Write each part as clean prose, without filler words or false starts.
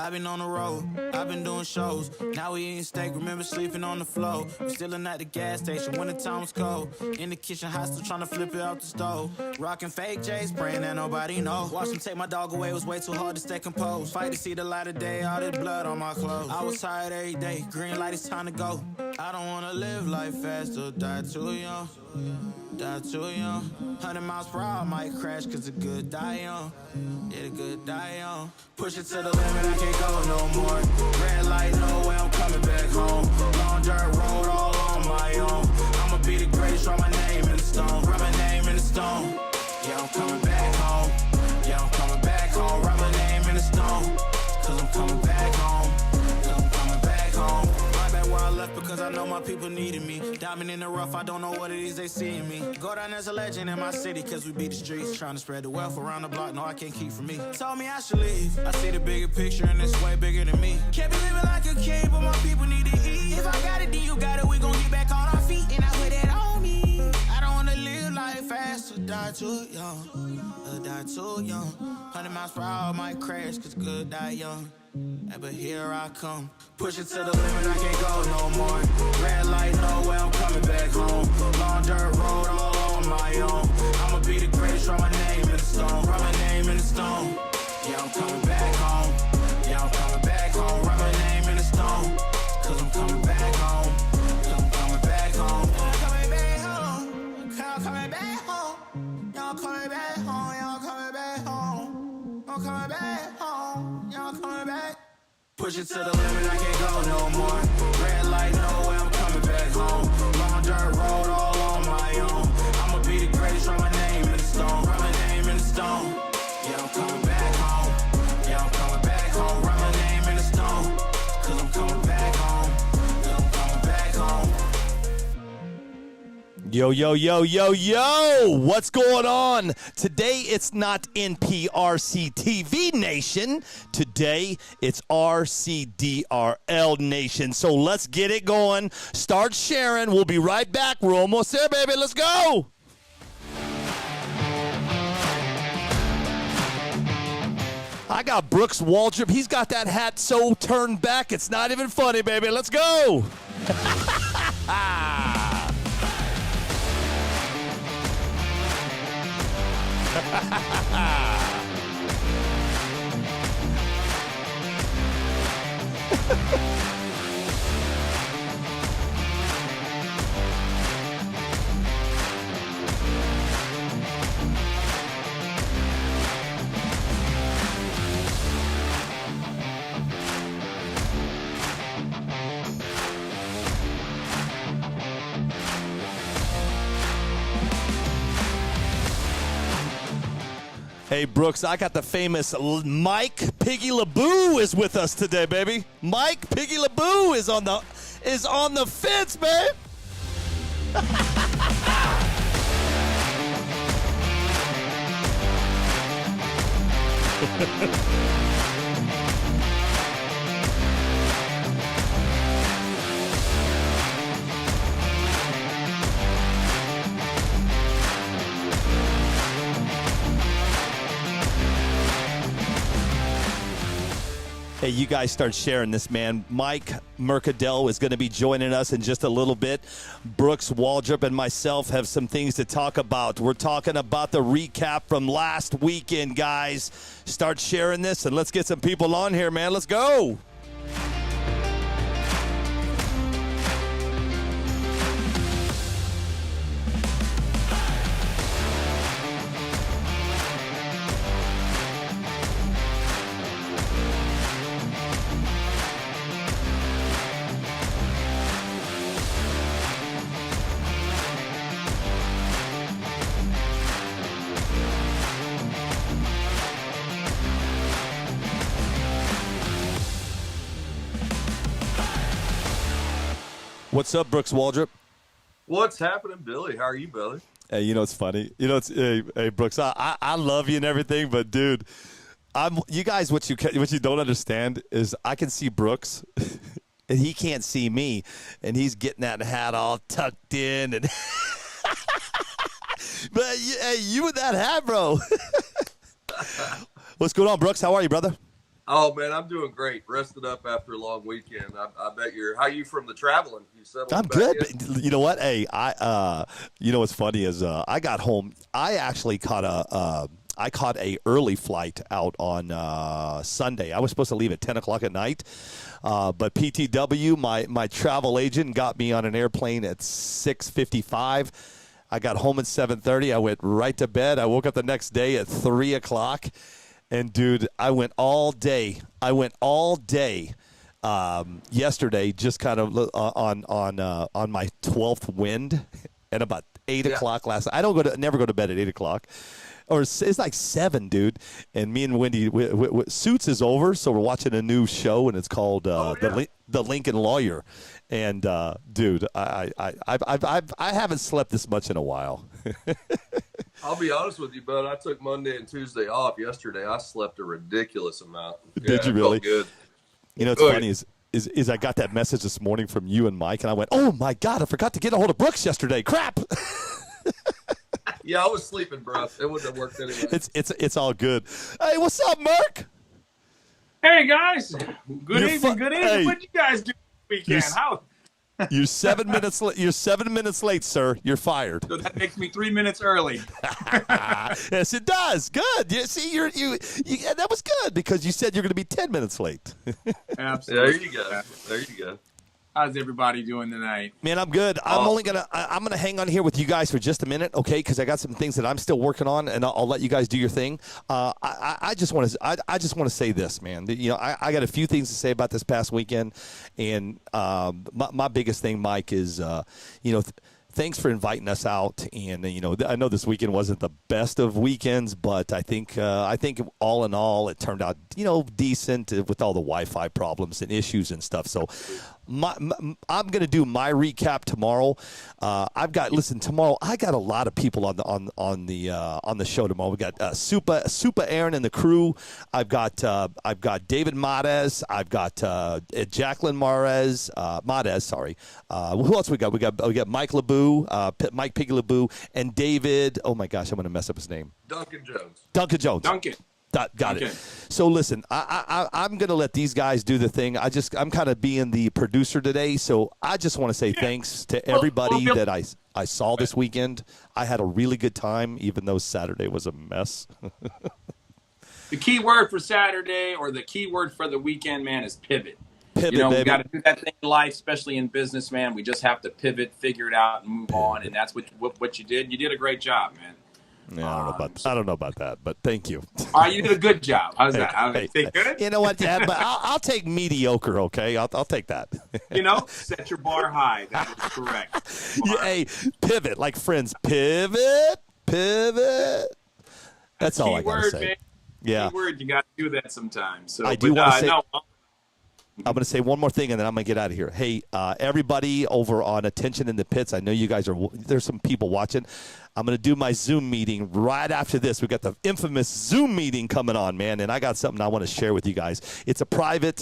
I've been on the road, I've been doing shows. Now we eating steak, remember sleeping on the floor. We stealing at the gas station when the time was cold. In the kitchen, hot still trying to flip it out the stove. Rocking fake J's, praying that nobody know. Watch them take my dog away, it was way too hard to stay composed. Fight to see the light of day, all this blood on my clothes. I was tired every day, green light, it's time to go. I don't wanna live life fast or die too young. Die too young. 100 miles per hour, I might crash, cause the good die young. Yeah, the good die young. Push it to the limit, I can't go no more. Red light, no way, I'm coming back home. Long dirt road, all on my own. I'ma be the greatest, write my name in the stone. Write my name in the stone. Yeah, I'm coming back home. Yeah, I'm coming back home. Write my name in the stone. Cause I'm coming back home. Cause I'm coming back home. Right back where I left because I know my people needed me. Diamond in the rough, I don't know what it is they see in me. Go down as a legend in my city cause we beat the streets. Trying to spread the wealth around the block, no I can't keep from me. Told me I should leave, I see the bigger picture and it's way bigger than me. Can't be living like a king, but my people need to eat. If I got it, then you got it, we gon' get back on our feet. And I put it on me. I don't wanna live life fast or die too young. Or die too young. 100 miles per hour, might crash cause good die young. Yeah, but here I come. Push it to the limit, I can't go no more. Red light, no way, I'm coming back home. Long dirt road, all on my own. I'ma be the greatest, write my name in the stone. Write my name in the stone. Yeah, I'm coming back home. Yeah, I'm coming back home. Write my name in the stone. Cause I'm coming back home. Cause I'm coming back home. I'm coming back home. I'm coming back home. Y'all coming back home. Y'all coming back home. I'm coming back home. Y'all coming back. Push it to the limit, I can't go no more. Red light, no way, I'm coming back home. Long dirt road, all on my own. I'ma be the greatest, write my name in the stone. Write my name in the stone. Yeah, I'm coming back home. Yeah, I'm coming back home. Write my name in the stone. Cause I'm coming back home. Yeah, I'm coming back home. Yo, yo, yo, yo, yo! What's going on? Today it's not NPRC TV Nation. Today it's RCDRL Nation. So let's get it going. Start sharing. We'll be right back. We're almost there, baby. Let's go! I got Brooks WALDRUP. He's got that hat so turned back, it's not even funny, baby. Let's go! Hey, Brooks, I got the famous Mike Piggy LeBoo is with us today, baby. Mike Piggy LeBoo is on the fence, babe. Hey, you guys start sharing this, man. Mike Mercadell is going to be joining us in just a little bit. Brooks WALDRUP and myself have some things to talk about. We're talking about the recap from last weekend, guys. Start sharing this, and let's get some people on here, man. Let's go. What's up, Brooks WALDRUP? What's happening, Billy? How are you, Billy? Hey, you know it's funny. You know it's hey Brooks. I love you and everything, but dude, you guys. What you don't understand is I can see Brooks, and he can't see me, and he's getting that hat all tucked in, and but hey, you with that hat, bro. What's going on, Brooks? How are you, brother? Oh man, I'm doing great. Rested up after a long weekend. I bet you're. How you from the traveling? You settled I'm back good. in? You know what? Hey, you know what's funny is I got home. I actually caught a early flight out on Sunday. I was supposed to leave at 10 o'clock at night, but PTW, my travel agent, got me on an airplane at 6:55. I got home at 7:30. I went right to bed. I woke up the next day at 3 o'clock. And, dude, I went all day. Yesterday, just kind of on my 12th wind, and about 8 o'clock last night. Never go to bed at 8 o'clock. Or it's like 7, dude. And me and Wendy, Suits is over, so we're watching a new show, and it's called The Lincoln Lawyer. And dude, I haven't slept this much in a while. I'll be honest with you, bud. I took Monday and Tuesday off. Yesterday, I slept a ridiculous amount. Did you really? Felt good. You know, what's funny is I got that message this morning from you and Mike, and I went, "Oh my God, I forgot to get a hold of Brooks yesterday. Crap." Yeah, I was sleeping, bro. It wouldn't have worked anyway. It's all good. Hey, what's up, Merc? Hey guys, good evening. Hey. What you guys do this weekend? You're 7 minutes. You're 7 minutes late, sir. You're fired. So that makes me 3 minutes early. Yes, it does. Good. You see, that was good because you said you're going to be 10 minutes late. Absolutely. There you go. There you go. How's everybody doing tonight? Man, I'm good. I'm gonna hang on here with you guys for just a minute, okay? Because I got some things that I'm still working on, and I'll let you guys do your thing. I just want to say this, man. You know, I got a few things to say about this past weekend, and my biggest thing, Mike, is thanks for inviting us out. And I know this weekend wasn't the best of weekends, but I think all in all, it turned out decent with all the Wi-Fi problems and issues and stuff. So. I'm going to do my recap tomorrow. Tomorrow I got a lot of people on the show tomorrow. We got Super Aaron and the crew. I've got David Mares. I've got Jacqueline Mares. Sorry. Who else we got? We got Mike LeBou, Mike Piggy LeBou, and David. Oh my gosh, I'm going to mess up his name. Duncan Jones. Duncan. Got it. So listen, I'm going to let these guys do the thing. I'm kind of being the producer today, so I just want to say thanks to everybody that I saw this weekend. I had a really good time, even though Saturday was a mess. The key word for Saturday, or the key word for the weekend, man, is pivot. Pivot, we baby. got to do that thing in life, especially in business, man. We just have to pivot, figure it out, and move on. And that's what you did. You did a great job, man. Yeah, I don't know about that, but thank you. All right, you did a good job. How's that? Hey, good? You know what, Dad? But I'll take mediocre. Okay, I'll take that. Set your bar high. That is correct. Yeah, hey, pivot like friends. Pivot. That's all I gotta say. Man. Yeah, Keyword. You got to do that sometimes. So I do want to say. No. I'm going to say one more thing, and then I'm going to get out of here. Hey, everybody over on Attention in the Pits, I know you guys there's some people watching. I'm going to do my Zoom meeting right after this. We've got the infamous Zoom meeting coming on, man, and I got something I want to share with you guys. It's a private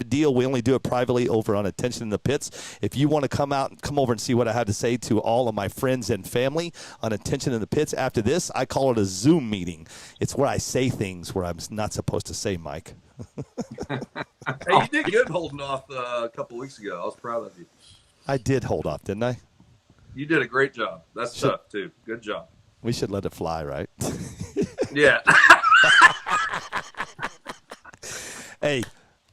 deal. We only do it privately over on Attention in the Pits. If you want to come out and come over and see what I had to say to all of my friends and family on Attention in the Pits after this, I call it a Zoom meeting. It's where I say things where I'm not supposed to say, Mike. Hey, you did good holding off a couple weeks ago. I was proud of you. I did hold off, didn't I? You did a great job. That's tough, too. Good job. We should let it fly, right? Yeah. Hey,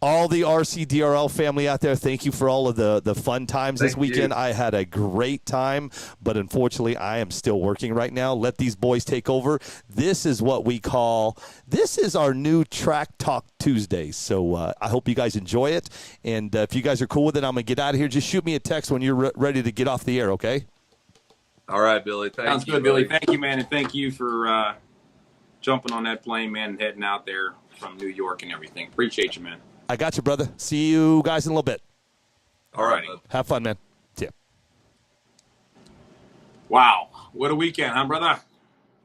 all the RCDRL family out there, thank you for all of the fun times this weekend. I had a great time, but unfortunately, I am still working right now. Let these boys take over. This is our new Track Talk Tuesdays. So I hope you guys enjoy it. And if you guys are cool with it, I'm going to get out of here. Just shoot me a text when you're ready to get off the air, okay? All right, Billy. Sounds good, Billy. Thank you, man, and thank you for jumping on that plane, man, and heading out there from New York and everything. Appreciate you, man. I got you, brother. See you guys in a little bit. All right. Have fun, man. See ya. Wow. What a weekend, huh, brother?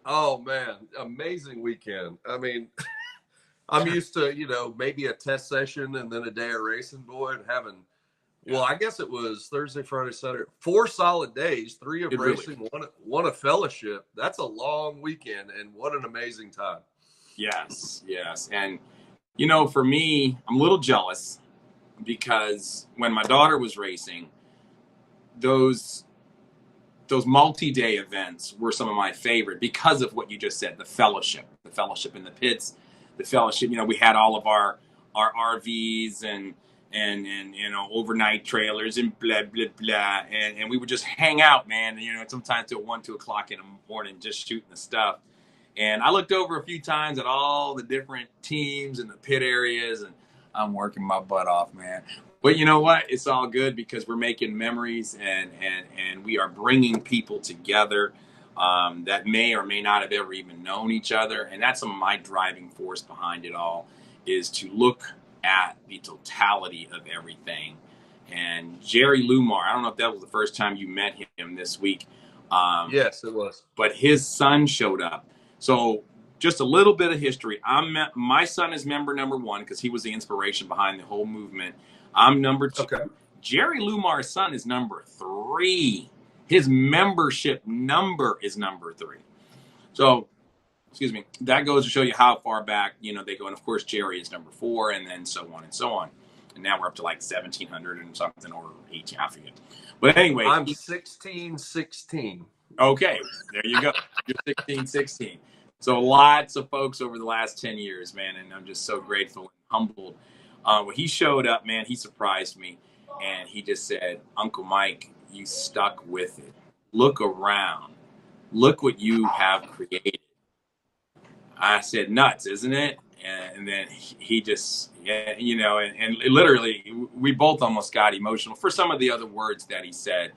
Oh, man. Amazing weekend. I mean, I'm used to, maybe a test session and then a day of racing, boy, and having, well, I guess it was Thursday, Friday, Saturday, 4 solid days, 3 of racing, one a fellowship. That's a long weekend, and what an amazing time. Yes. And You know, for me, I'm a little jealous because when my daughter was racing, those multi-day events were some of my favorite because of what you just said, the fellowship in the pits, the fellowship. You know, we had all of our RVs and you know, overnight trailers and blah blah blah, and we would just hang out, man. You know, sometimes till 1, 2 o'clock in the morning, just shooting the stuff. And I looked over a few times at all the different teams in the pit areas, and I'm working my butt off, man. But you know what? It's all good because we're making memories, and we are bringing people together that may or may not have ever even known each other. And that's some of my driving force behind it all, is to look at the totality of everything. And Jerry Lumar, I don't know if that was the first time you met him this week. Yes, it was. But his son showed up. So just a little bit of history. My son is member number 1 because he was the inspiration behind the whole movement. I'm number 2. Okay. Jerry Lumar's son is number 3. His membership number is number 3. So, excuse me, that goes to show you how far back, you know, they go. And of course, Jerry is number 4, and then so on and so on. And now we're up to like 1,700 and something, or 18, I forget. But anyway. I'm 1616. Okay, there you go. You're 1616. So lots of folks over the last 10 years, man, and I'm just so grateful and humbled. When he showed up, man, he surprised me, and he just said, "Uncle Mike, you stuck with it. Look around. Look what you have created." I said, "Nuts, isn't it?" And then he just, yeah, you know, and literally, we both almost got emotional for some of the other words that he said.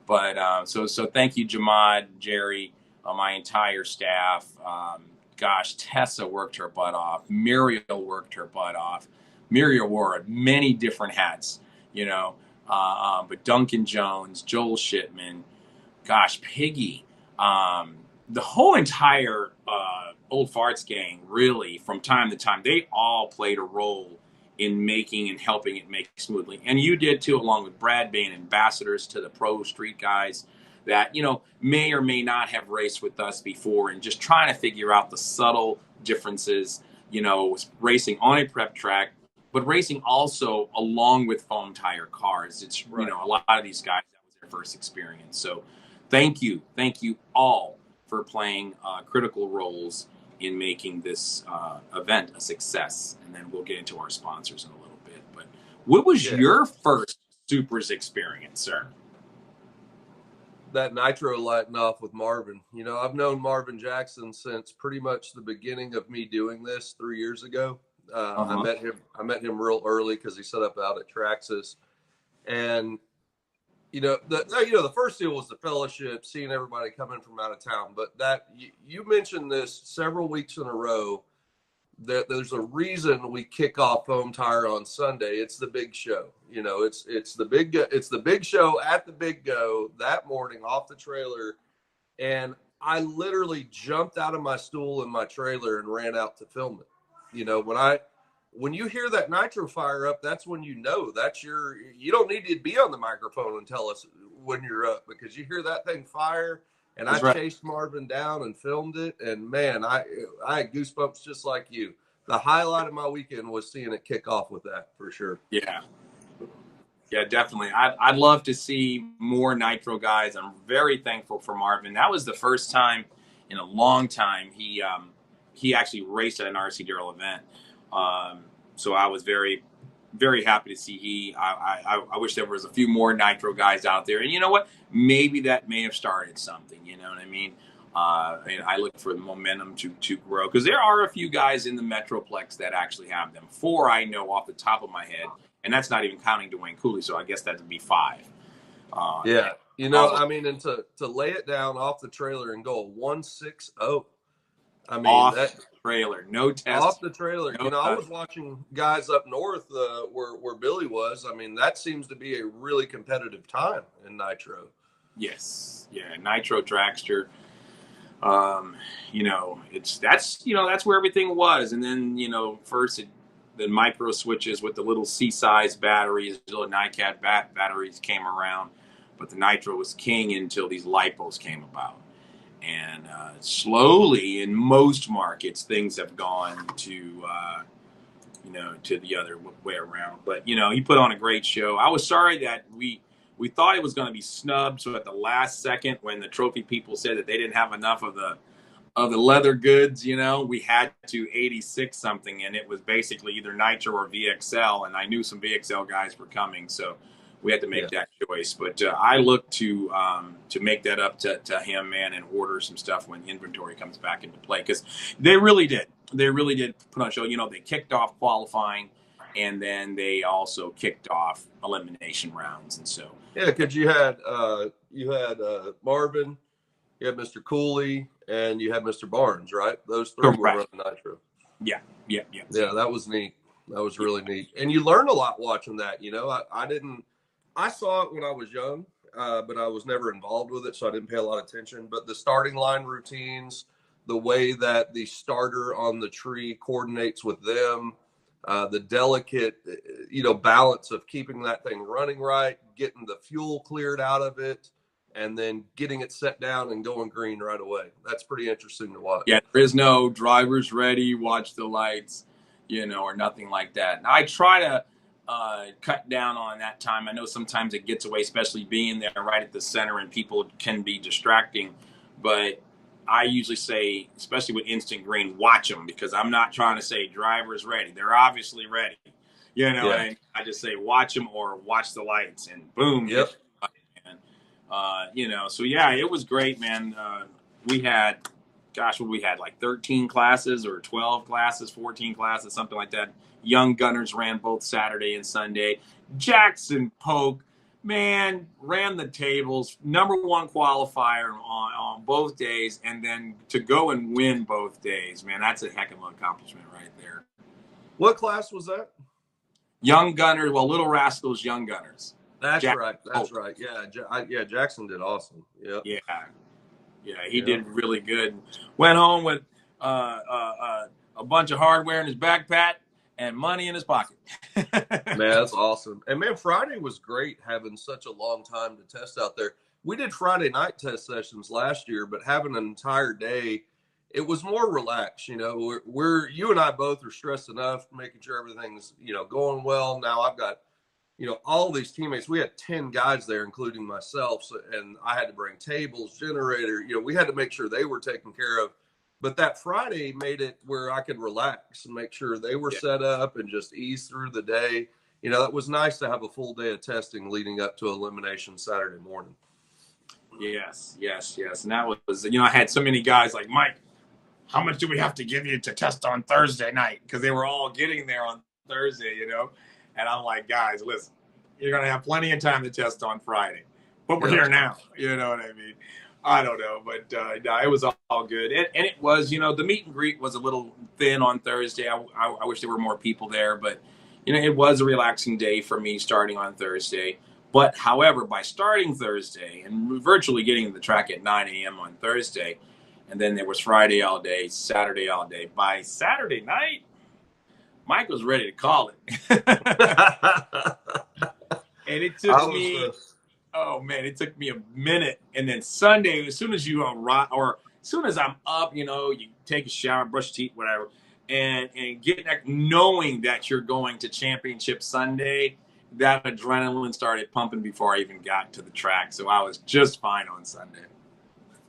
But so thank you, Jamad, Jerry, my entire staff. Gosh, Tessa worked her butt off. Muriel worked her butt off. Muriel wore many different hats, you know. But Duncan Jones, Joel Shipman, gosh, Piggy, the whole entire Old Farts gang, really, from time to time, they all played a role in making and helping it make smoothly. And you did too, along with Brad, being ambassadors to the pro street guys that, you know, may or may not have raced with us before, and just trying to figure out the subtle differences, you know, racing on a prep track, but racing also along with foam tire cars. It's, right. You know, a lot of these guys, that was their first experience. So thank you all for playing critical roles in making this event a success. And then we'll get into our sponsors in a little bit. But what was your first Supers experience, sir? That nitro lighting off with Marvin. You know, I've known Marvin Jackson since pretty much the beginning of me doing this 3 years ago. I met him real early because he set up out at Traxxas. And the first deal was the fellowship, seeing everybody come in from out of town. But that you mentioned this several weeks in a row, that there's a reason we kick off Foam Tire on Sunday. It's the big show. You know, it's the big show at the Big Go that morning off the trailer. And I literally jumped out of my stool in my trailer and ran out to film it. You know, when you hear that nitro fire up, that's when you know you don't need to be on the microphone and tell us when you're up, because you hear that thing fire. And that's I chased Marvin down and filmed it. And man, I had goosebumps just like you. The highlight of my weekend was seeing it kick off with that, for sure. Yeah. Yeah, definitely. I'd love to see more nitro guys. I'm very thankful for Marvin. That was the first time in a long time he actually raced at an RCDRL event. So I was very, very happy to see I wish there was a few more nitro guys out there. And you know what? Maybe that may have started something, you know what I mean? And I look for the momentum to grow, because there are a few guys in the Metroplex that actually have them. 4 I know off the top of my head, and that's not even counting Dwayne Cooley. So I guess that would be 5. Yeah. You know, I mean, and to lay it down off the trailer and go 160. I mean, off the trailer, no test. Off the trailer. No, I was watching guys up north where Billy was. I mean, that seems to be a really competitive time in nitro. Yes, yeah, nitro dragster. You know, that's where everything was, and then first the micro switches with the little C-size batteries, little NiCad batteries came around, but the nitro was king until these lipos came about. And slowly, in most markets, things have gone to you know, to the other way around. But, you know, he put on a great show. I was sorry that we thought it was going to be snubbed. So at the last second, when the trophy people said that they didn't have enough of the leather goods, you know, we had to 86 something, and it was basically either Nitro or VXL, and I knew some VXL guys were coming, so we had to make that choice. But I look to make that up to him, man, and order some stuff when inventory comes back into play, because they really did put on a show. You know, they kicked off qualifying, and then they also kicked off elimination rounds, and so because you had Marvin, you had Mr. Cooley, and you had Mr. Barnes, right? Those three were running Nitro. Yeah. That was neat. That was really neat. And you learn a lot watching that. You know, I saw it when I was young, but I was never involved with it, so I didn't pay a lot of attention. But the starting line routines, the way that the starter on the tree coordinates with them, the delicate, you know, balance of keeping that thing running right, getting the fuel cleared out of it, and then getting it set down and going green right away. That's pretty interesting to watch. Yeah, there is no drivers ready, watch the lights, you know, or nothing like that. And I try to cut down on that time. I know sometimes it gets away, especially being there right at the center, and people can be distracting. But I usually say, especially with instant green, watch them, because I'm not trying to say drivers ready. They're obviously ready, you know. And I just say watch them or watch the lights, and boom. Yep. You know, so yeah, it was great, man. We had, like 13 classes or 12 classes, 14 classes, something like that. Young Gunners ran both Saturday and Sunday. Jackson Polk, man, ran the tables, #1 qualifier on both days, and then to go and win both days, man, that's a heck of an accomplishment right there. What class was that? Young Gunners, well, Little Rascals Young Gunners. That's right. Yeah, Jackson did awesome. Yep. Yeah, he did really good. Went home with a bunch of hardware in his backpack and money in his pocket. Man, that's awesome. And man, Friday was great, having such a long time to test out there. We did Friday night test sessions last year, but having an entire day, it was more relaxed. You know, you and I both are stressed enough, making sure everything's, you know, going well. Now I've got, you know, all these teammates. We had 10 guys there, including myself. So, and I had to bring tables, generator. You know, we had to make sure they were taken care of. But that Friday made it where I could relax and make sure they were set up and just ease through the day. You know, it was nice to have a full day of testing leading up to elimination Saturday morning. Yes. And that was, you know, I had so many guys like, Mike, how much do we have to give you to test on Thursday night? Because they were all getting there on Thursday, you know. And I'm like, guys, listen, you're going to have plenty of time to test on Friday. But we're here now. You know what I mean? I don't know. But no, it was all good. And it was, you know, the meet and greet was a little thin on Thursday. I wish there were more people there. But, you know, it was a relaxing day for me starting on Thursday. But, however, by starting Thursday and virtually getting to the track at 9 a.m. on Thursday, and then there was Friday all day, Saturday all day. By Saturday night, Mike was ready to call it. And it took me, it took me a minute. And then Sunday, as soon as you arrive, or as soon as I'm up, you know, you take a shower, brush teeth, whatever, and getting that, knowing that you're going to Championship Sunday, that adrenaline started pumping before I even got to the track. So I was just fine on Sunday.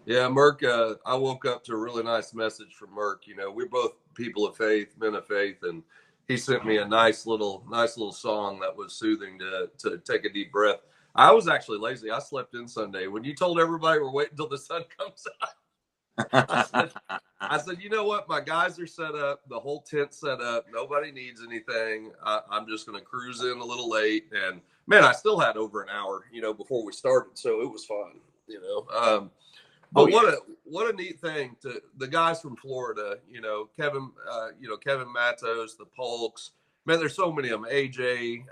Yeah, MERC, I woke up to a really nice message from MERC. You know, we're both people of faith, men of faith, and he sent me a nice little song that was soothing to take a deep breath. I was actually lazy. I slept in Sunday. When you told everybody we're waiting until the sun comes out, I said, you know what? My guys are set up. The whole tent's set up. Nobody needs anything. I'm just going to cruise in a little late. And, man, I still had over an hour, you know, before we started. So it was fun, you know. But what a neat thing to the guys from Florida, you know, Kevin Matos, the Polks, man, there's so many of them. AJ,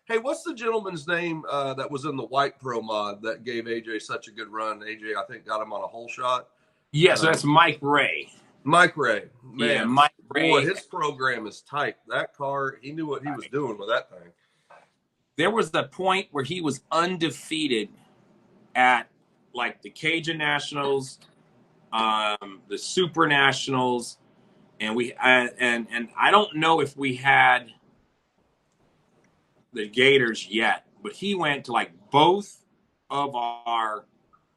hey, what's the gentleman's name that was in the White Pro mod that gave AJ such a good run? AJ, I think, got him on a hole shot. Yeah, so that's Mike Ray. Mike Ray, man, yeah, Mike Ray. Boy, his program is tight. That car, he knew what he was doing with that thing. There was the point where he was undefeated at like the Cajun Nationals, the Super Nationals, and and I don't know if we had the Gators yet, but he went to like both of our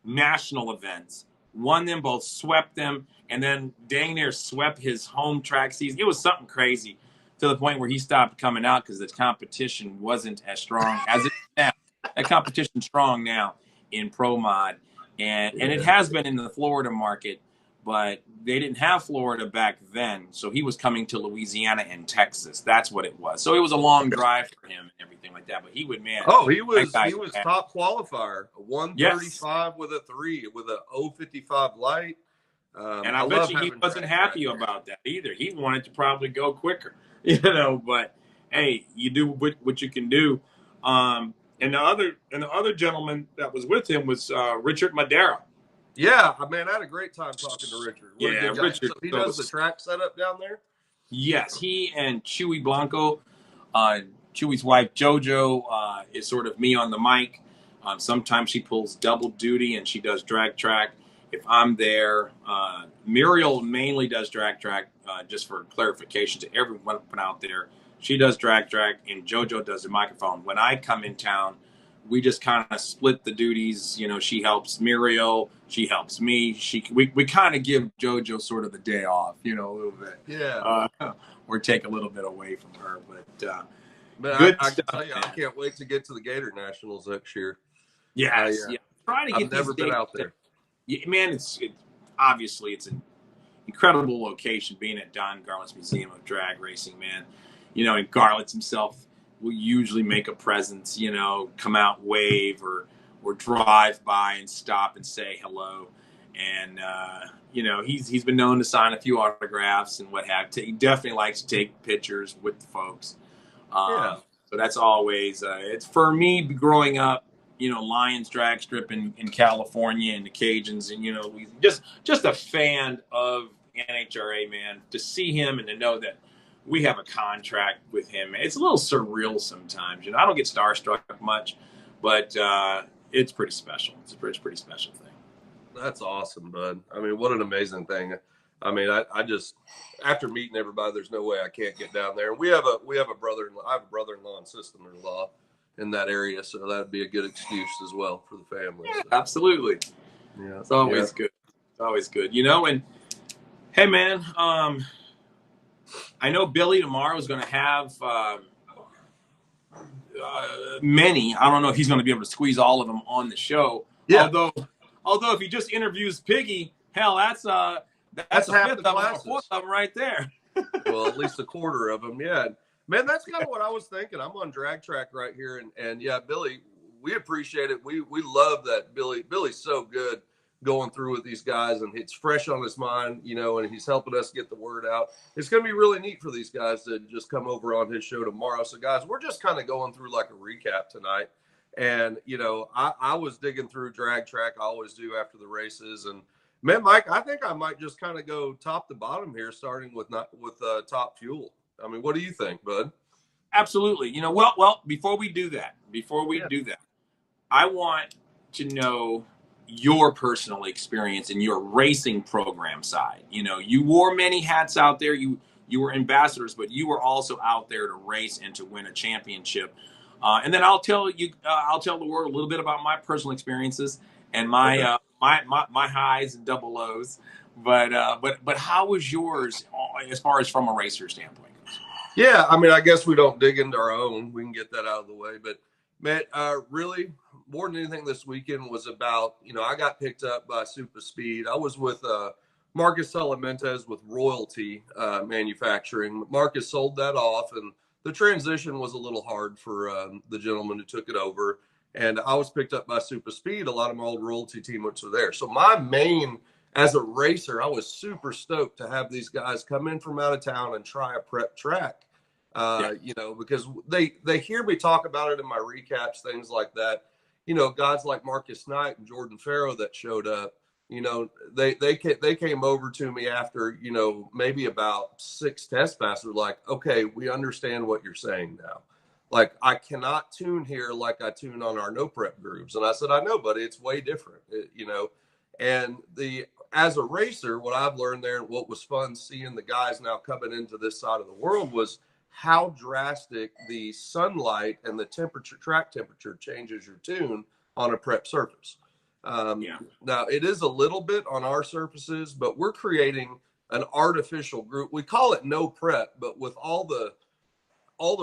national events, won them both, swept them, and then dang near swept his home track season. It was something crazy to the point where he stopped coming out because the competition wasn't as strong as it is now. That competition's strong now in pro mod, and it has been in the Florida market, but they didn't have Florida back then, so he was coming to Louisiana and Texas. That's what it was. So it was a long drive for him and everything like that. But he would, man. Oh, he was top qualifier, a 135 yes. with a 3 with a 055 light. And I bet you he wasn't happy about that either. He wanted to probably go quicker, you know. But hey, you do what you can do. And the other gentleman that was with him was Richard Madera. Yeah, man, I had a great time talking to Richard. Richard. So he does the track setup down there? Yes, he and Chewy Blanco, Chewy's wife JoJo, is sort of me on the mic. Sometimes she pulls double duty and she does drag track. If I'm there, Muriel mainly does drag track, just for clarification to everyone out there. She does drag track and JoJo does the microphone. When I come in town, we just kind of split the duties. You know, she helps Muriel, she helps me. We kind of give JoJo sort of the day off, you know, a little bit. Yeah. Or take a little bit away from her. But good I can tell you, I can't wait to get to the Gator Nationals next year. Yes. Trying to get I've never been out there. Yeah, man, it's obviously it's an incredible location being at Don Garlett's Museum of Drag Racing, man. You know, and Garlett's himself will usually make a presence, you know, come out, wave, or drive by and stop and say hello. And you know, he's been known to sign a few autographs and what have you. He definitely likes to take pictures with the folks. So that's always it's for me growing up. You know, Lions drag strip in California and the Cajuns, and you know, we just a fan of NHRA, man. To see him and to know that we have a contract with him, it's a little surreal sometimes. You know, I don't get starstruck much, but it's pretty special. It's a pretty special thing. That's awesome, bud. I mean, what an amazing thing. I mean, I just, after meeting everybody, there's no way I can't get down there. We have a brother-in-law. I have a brother-in-law and sister-in-law in that area, so that'd be a good excuse as well for the family. Yeah, so. Absolutely. Yeah, it's always good. It's always good, you know. And hey, man, I know Billy tomorrow is going to have many. I don't know if he's going to be able to squeeze all of them on the show. Yeah. Although if he just interviews Piggy, hell, that's a half fifth the of them, classes. a fourth of them right there. Well, at least a quarter of them, yeah. Man, that's kind of what I was thinking. I'm on drag track right here, and yeah, Billy, we appreciate it. We love that Billy's so good going through with these guys, and it's fresh on his mind, you know, and he's helping us get the word out. It's going to be really neat for these guys to just come over on his show tomorrow. So, guys, we're just kind of going through like a recap tonight. And, you know, I was digging through drag track. I always do after the races. And, man, Mike, I think I might just kind of go top to bottom here, starting with Top Fuel. I mean, what do you think, bud? Absolutely. You know, well, before we do that, I want to know your personal experience in your racing program side. You know, you wore many hats out there. You were ambassadors, but you were also out there to race and to win a championship. And then I'll tell the world a little bit about my personal experiences and my my highs and double lows. But how was yours as far as from a racer standpoint? Yeah, I mean, I guess we don't dig into our own. We can get that out of the way. But, man, really, more than anything this weekend was about, you know, I got picked up by Super Speed. I was with Marcus Salamentez with Royalty Manufacturing. Marcus sold that off, and the transition was a little hard for the gentleman who took it over. And I was picked up by Super Speed. A lot of my old Royalty teammates were there. So my main – as a racer, I was super stoked to have these guys come in from out of town and try a prep track, you know, because they hear me talk about it in my recaps, things like that. You know, guys like Marcus Knight and Jordan Farrow that showed up, you know, they came over to me after, you know, maybe about 6 test passes. Like, okay, we understand what you're saying now. Like, I cannot tune here like I tune on our no prep groups. And I said, I know, buddy, it's way different, you know. And as a racer, what I've learned there and what was fun seeing the guys now coming into this side of the world was how drastic the sunlight and the temperature, track temperature, changes your tune on a prep surface. Now, it is a little bit on our surfaces, but we're creating an artificial group. We call it no prep, but with all the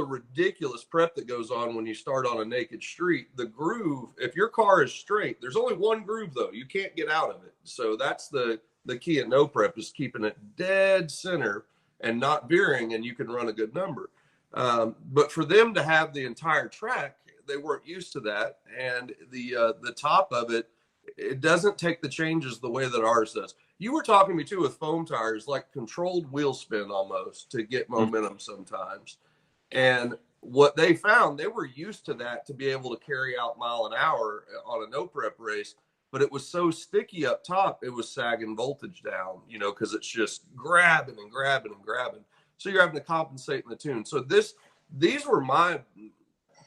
ridiculous prep that goes on when you start on a naked street, the groove, if your car is straight, there's only one groove though. You can't get out of it. So that's the key at no prep, is keeping it dead center and not veering, and you can run a good number. But for them to have the entire track, they weren't used to that. And the top of it, it doesn't take the changes the way that ours does. You were talking to me too with foam tires, like controlled wheel spin almost to get momentum sometimes. And what they found, they were used to that to be able to carry out mile an hour on a no prep race, but it was so sticky up top, it was sagging voltage down, you know, because it's just grabbing and grabbing and grabbing. So you're having to compensate in the tune. So these were my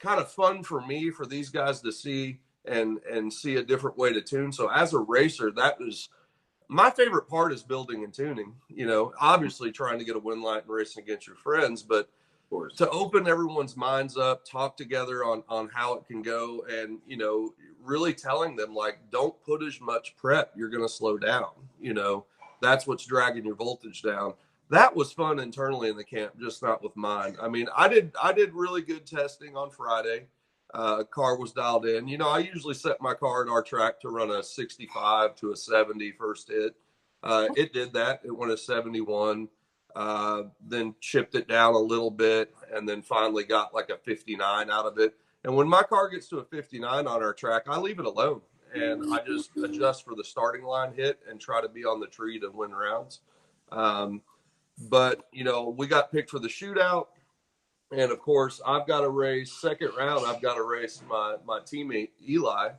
kind of fun for me, for these guys to see and see a different way to tune. So as a racer, that was my favorite part, is building and tuning, you know, obviously trying to get a win light and racing against your friends, but to open everyone's minds up, talk together on how it can go, and, you know, really telling them, like, don't put as much prep, you're going to slow down, you know, that's what's dragging your voltage down. That was fun internally in the camp, just not with mine. I mean, I did really good testing on Friday. Car was dialed in. You know, I usually set my car at our track to run a 65 to a 70 first hit. It did that. It went a 71. Then chipped it down a little bit, and then finally got like a 59 out of it. And when my car gets to a 59 on our track, I leave it alone, and I just adjust for the starting line hit and try to be on the tree to win rounds. But, you know, we got picked for the shootout, and of course I've got to race second round. I've got to race my teammate Eli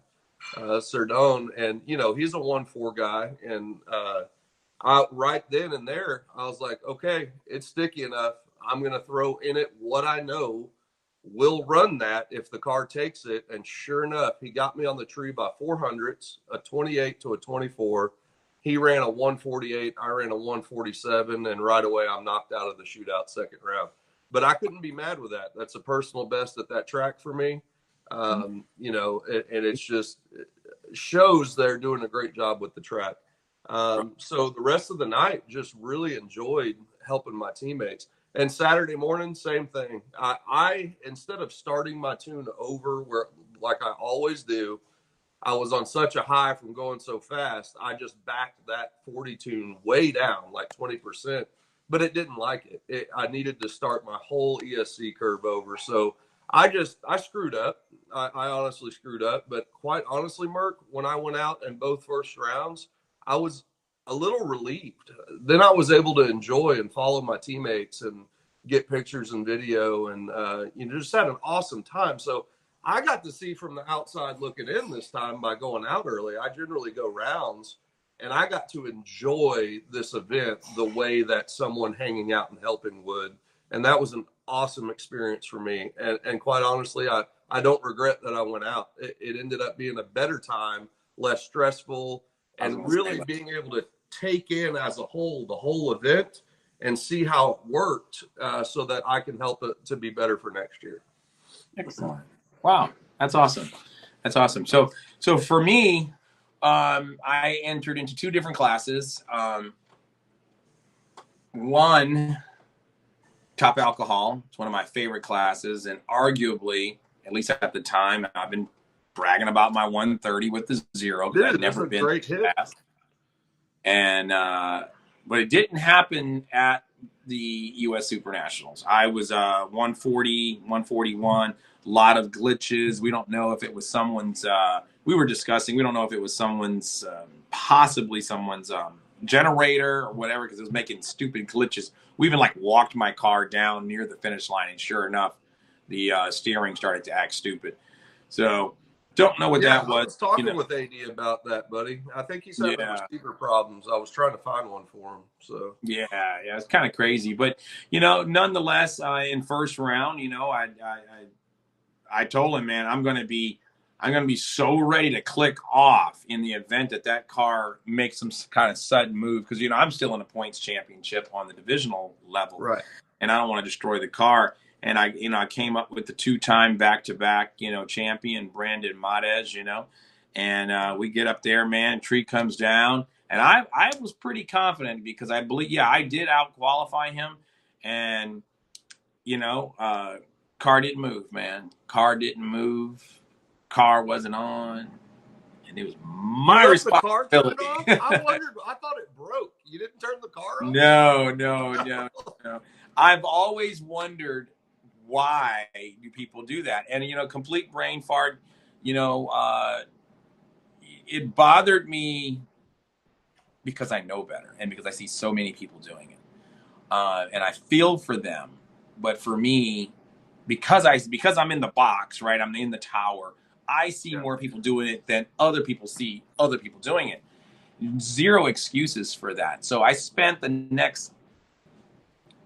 Sardone, and, you know, he's a 1-4 guy, and right then and there, I was like, okay, it's sticky enough. I'm going to throw in it what I know will run that if the car takes it. And sure enough, he got me on the tree by 400s, a 28 to a 24. He ran a 148. I ran a 147. And right away, I'm knocked out of the shootout second round. But I couldn't be mad with that. That's a personal best at that track for me. You know, and it's just, it shows they're doing a great job with the track. So the rest of the night, just really enjoyed helping my teammates. And Saturday morning, same thing. I instead of starting my tune over where, like I always do, I was on such a high from going so fast, I just backed that 40 tune way down, like 20%, but it didn't like it. I needed to start my whole ESC curve over. So I screwed up. I honestly screwed up, but quite honestly, Merc, when I went out in both first rounds, I was a little relieved. Then I was able to enjoy and follow my teammates and get pictures and video, and you know, just had an awesome time. So I got to see from the outside looking in this time by going out early. I generally go rounds, and I got to enjoy this event the way that someone hanging out and helping would. And that was an awesome experience for me. And quite honestly, I don't regret that I went out. It ended up being a better time, less stressful, and really being able to take in as a whole the whole event and see how it worked, so that I can help it to be better for next year. Excellent. Wow, that's awesome. That's awesome. So for me, I entered into 2 different classes. One, top alcohol. It's one of my favorite classes, and arguably, at least at the time, I've been bragging about my 130 with the 0. I'd never been great hit. fast. And but it didn't happen at the U.S. Super Nationals. I was 140, 141, a lot of glitches. We don't know if it was someone's, we were discussing, we don't know if it was someone's, possibly someone's generator or whatever, because it was making stupid glitches. We even like walked my car down near the finish line, and sure enough, the steering started to act stupid. So don't know what that was. I was talking with AD about that, buddy. I think he's having receiver problems. I was trying to find one for him. So yeah, it's kind of crazy, but you know, nonetheless, in first round, you know, I told him, man, I'm going to be I'm going to be so ready to click off in the event that that car makes some kind of sudden move. Because, you know, I'm still in a points championship on the divisional level. Right. And I don't want to destroy the car. And I came up with the 2-time back-to-back, you know, champion, Brandon Matez, you know. And we get up there, man, tree comes down. And I was pretty confident because I believe, yeah, I did out-qualify him. And, you know, car didn't move, man. Car didn't move. Car wasn't on. And it was my responsibility. The car turned off? I wondered. I thought it broke. You didn't turn the car off? No. I've always wondered why do people do that? And, you know, complete brain fart, you know, it bothered me because I know better and because I see so many people doing it. And I feel for them. But for me, because I'm in the box, right? I'm in the tower. I see more people doing it than other people see other people doing it. Zero excuses for that. So I spent the next,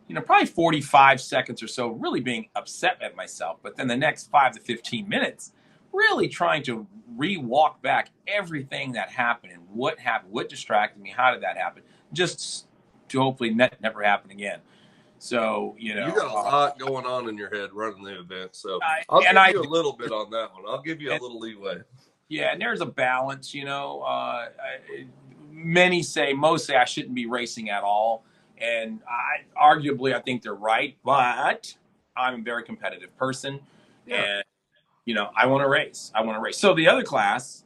you know, probably 45 seconds or so really being upset at myself. But then the next 5 to 15 minutes, really trying to re-walk back everything that happened and what distracted me, how did that happen, just to hopefully never happen again. So, you know, you got a lot going on in your head running the event. So I'll give you a little bit on that one. I'll give you a little leeway. Yeah, and there's a balance, you know. Most say I shouldn't be racing at all. And I think they're right, but I'm a very competitive person. Yeah. And, you know, I want to race. So the other class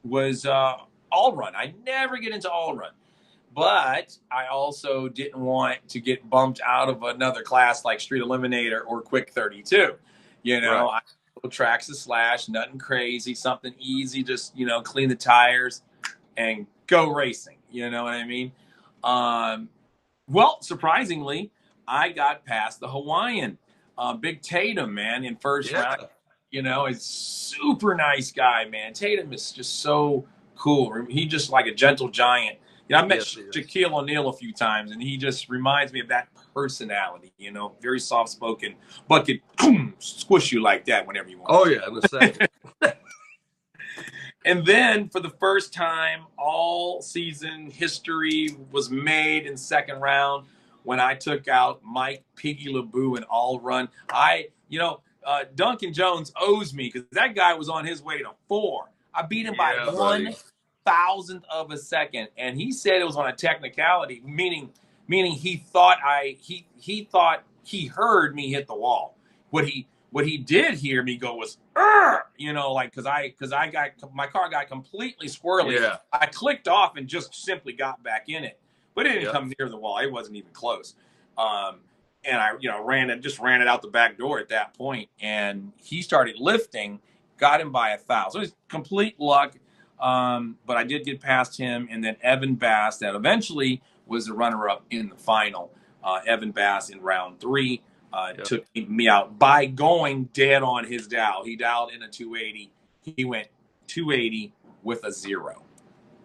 was all run. I never get into all run. But I also didn't want to get bumped out of another class like Street Eliminator or Quick 32. You know, right. Tracks to slash, nothing crazy, something easy, just, you know, clean the tires and go racing. You know what I mean? Well, surprisingly, I got past the Hawaiian. Big Tatum, man, in first round. You know, he's super nice guy, man. Tatum is just so cool. He just like a gentle giant. You know, I met Shaquille O'Neal a few times, and he just reminds me of that personality, you know, very soft-spoken, but could squish you like that whenever you want. Oh, yeah, in a second. And then, for the first time, all season history was made in second round when I took out Mike Piggy LeBou in all run. Duncan Jones owes me because that guy was on his way to 4. I beat him by 1,000th of a second, and he said it was on a technicality, meaning he thought he heard me hit the wall. What he did hear me go was, you know, like because I got my car got completely squirrely. Yeah. I clicked off and just simply got back in it, but it didn't come near the wall. It wasn't even close. And I, you know, ran it out the back door at that point, and he started lifting, got him by 1,000. So it was complete luck. But I did get past him, and then Evan Bass, that eventually was the runner-up in the final. Evan Bass in round 3 took me out by going dead on his dial. He dialed in a 280. He went 280 with a 0.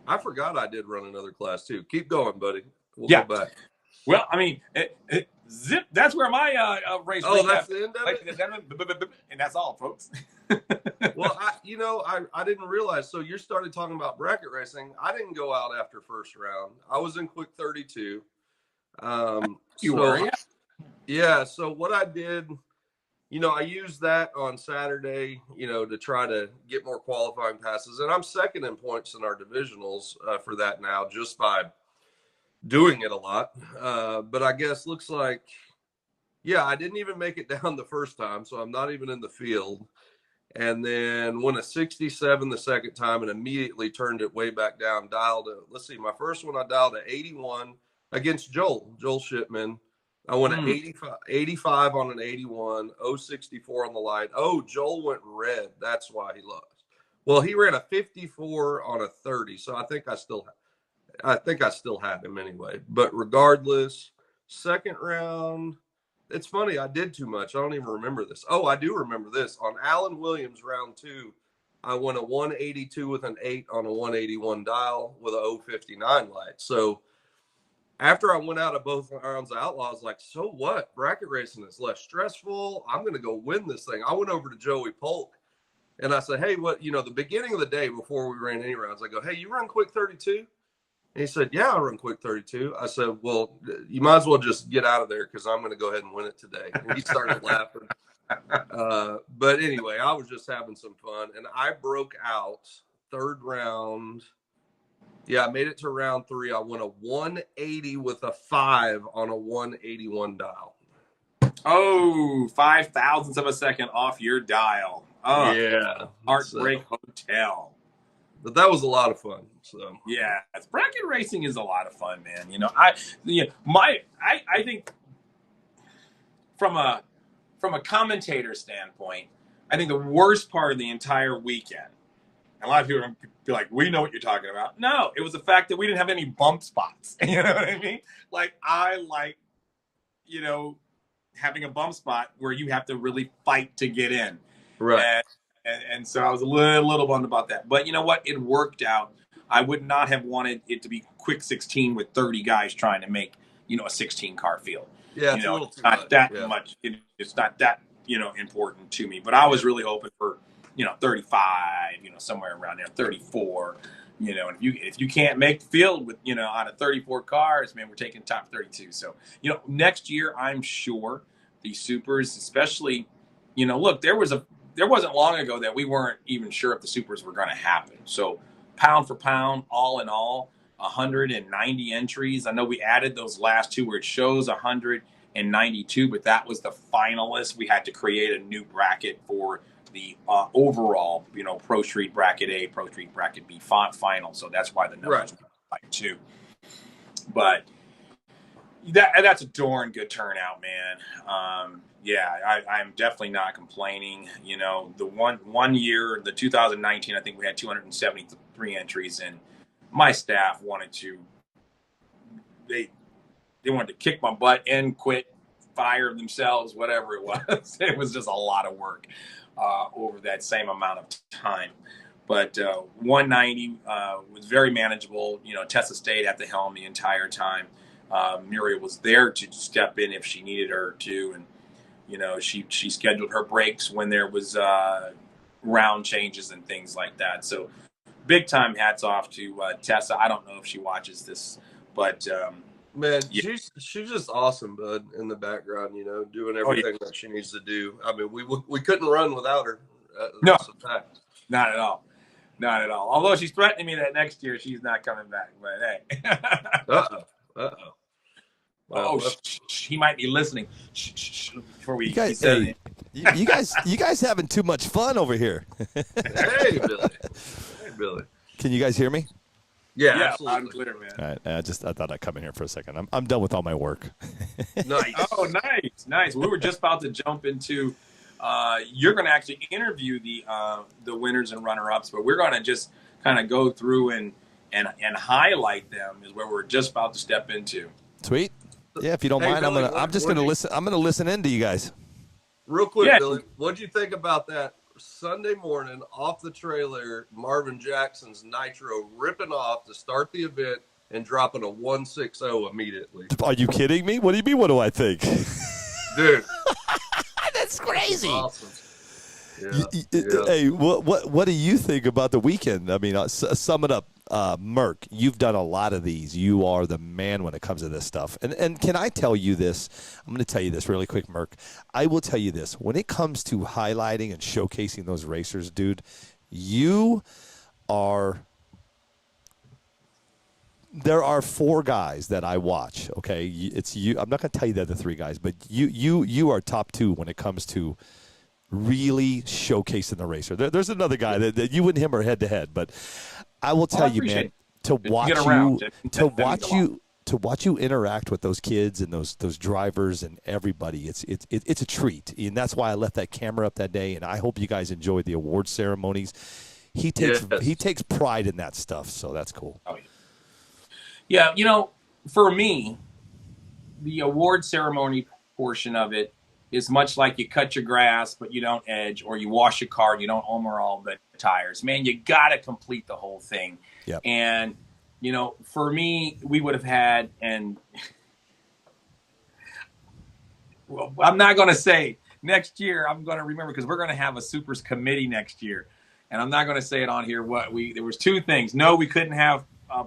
I forgot I did run another class too. Keep going, buddy. We'll go back. Well, I mean, zip. That's where my race. Oh, that's the end of it? And that's all, folks. Well, I didn't realize. So you started talking about bracket racing. I didn't go out after first round. I was in quick 32. You were, yeah. So what I did, you know, I used that on Saturday, you know, to try to get more qualifying passes, and I'm second in points in our divisionals for that now, just by doing it a lot. But I guess looks like, I didn't even make it down the first time, so I'm not even in the field. And then went a 67 the second time and immediately turned it way back down, dialed it. Let's see, my first one I dialed at 81 against Joel Shipman. I went at 85 on an 81, 064 on the light. Oh, Joel went red. That's why he lost. Well, he ran a 54 on a 30, so I think I still had him anyway. But regardless, second round, it's funny, I did too much. I don't even remember this. Oh, I do remember this. On Alan Williams, round 2, I went a 182 with an 8 on a 181 dial with a 059 light. So after I went out of both rounds of Outlaw, I was like, so what? Bracket racing is less stressful. I'm going to go win this thing. I went over to Joey Polk And I said, hey, what, the beginning of the day before we ran any rounds, I go, hey, you run quick 32? And he said, yeah, I run quick 32. I said, well, you might as well just get out of there because I'm going to go ahead and win it today. And he started laughing. But anyway, I was just having some fun. And I broke out third round. Yeah, I made it to round 3. I won a 180 with a 5 on a 181 dial. Oh, 5,000ths of a second off your dial. Oh, yeah. Heartbreak Hotel. But that was a lot of fun. So yeah, bracket racing is a lot of fun, man. I think from a commentator standpoint, I think the worst part of the entire weekend, and a lot of people be like, we know what you're talking about. No, it was the fact that we didn't have any bump spots. You know what I mean? Like, I like, having a bump spot where you have to really fight to get in. Right. And so I was a little bummed about that. But you know what? It worked out. I would not have wanted it to be quick 16 with 30 guys trying to make, a 16 car field. Yeah, it's not that much. It's not that, important to me. But I was really hoping for, 35, somewhere around there, 34. And if you can't make the field with, out of 34 cars, man, we're taking top 32. So, next year, I'm sure these supers, especially, look, there wasn't long ago that we weren't even sure if the supers were going to happen. So pound for pound, all in all, 190 entries. I know we added those last 2 where it shows 192, but that was the finalists. We had to create a new bracket for the overall, Pro Street Bracket A, Pro Street Bracket B final. So that's why the numbers were like 2. But that's a darn good turnout, man. Yeah, I'm definitely not complaining. The one year, the 2019, I think we had 273 entries, and my staff wanted to, they wanted to kick my butt and quit, fire themselves, whatever it was. It was just a lot of work over that same amount of time. But 190 was very manageable. Tessa stayed at the helm the entire time. Muriel was there to step in if she needed her to, and she scheduled her breaks when there was round changes and things like that. So big time hats off to Tessa. I don't know if she watches this, but man, yeah. she's just awesome, bud, in the background, doing everything that she needs to do. I mean, we couldn't run without her. No, that's a fact. Not at all. Not at all. Although she's threatening me that next year she's not coming back. But hey. Uh-oh. Well, he might be listening. Before we you guys having too much fun over here. Hey, Billy. Can you guys hear me? Yeah, on Twitter, man. All right, I thought I'd come in here for a second. I'm done with all my work. Nice. Oh, nice. We were just about to jump into. You're going to actually interview the winners and runner-ups, but we're going to just kind of go through and highlight them. Is where we're just about to step into. Sweet. Yeah, if you don't mind, Billy, I'm just gonna listen. I'm gonna listen in to you guys. Real quick, Billy, what'd you think about that Sunday morning off the trailer, Marvin Jackson's Nitro ripping off to start the event and dropping a 160 immediately? Are you kidding me? What do you mean? What do I think? Dude, that's crazy. Awesome. Yeah. Hey, what do you think about the weekend? I mean, sum it up. MERC, you've done a lot of these. You are the man when it comes to this stuff. And can I tell you this? I'm going to tell you this really quick, MERC. I will tell you this. When it comes to highlighting and showcasing those racers, dude, you are – there are 4 guys that I watch, okay? It's you. I'm not going to tell you the other 3 guys, but you are top 2 when it comes to really showcasing the racer. There's another guy that you and him are head-to-head, but – I will tell you, man, to watch you interact with those kids and those drivers and everybody, it's a treat, and that's why I left that camera up that day. And I hope you guys enjoyed the award ceremonies. He takes pride in that stuff, so that's cool. Oh, yeah, for me, the award ceremony portion of it is much like you cut your grass, but you don't edge, or you wash your car, you don't overall the tires. Man, you got to complete the whole thing. Yep. And, for me, we would have had, and well, I'm not going to say next year I'm going to remember, because we're going to have a supers committee next year, and I'm not going to say it on here. There was two things. No, we couldn't have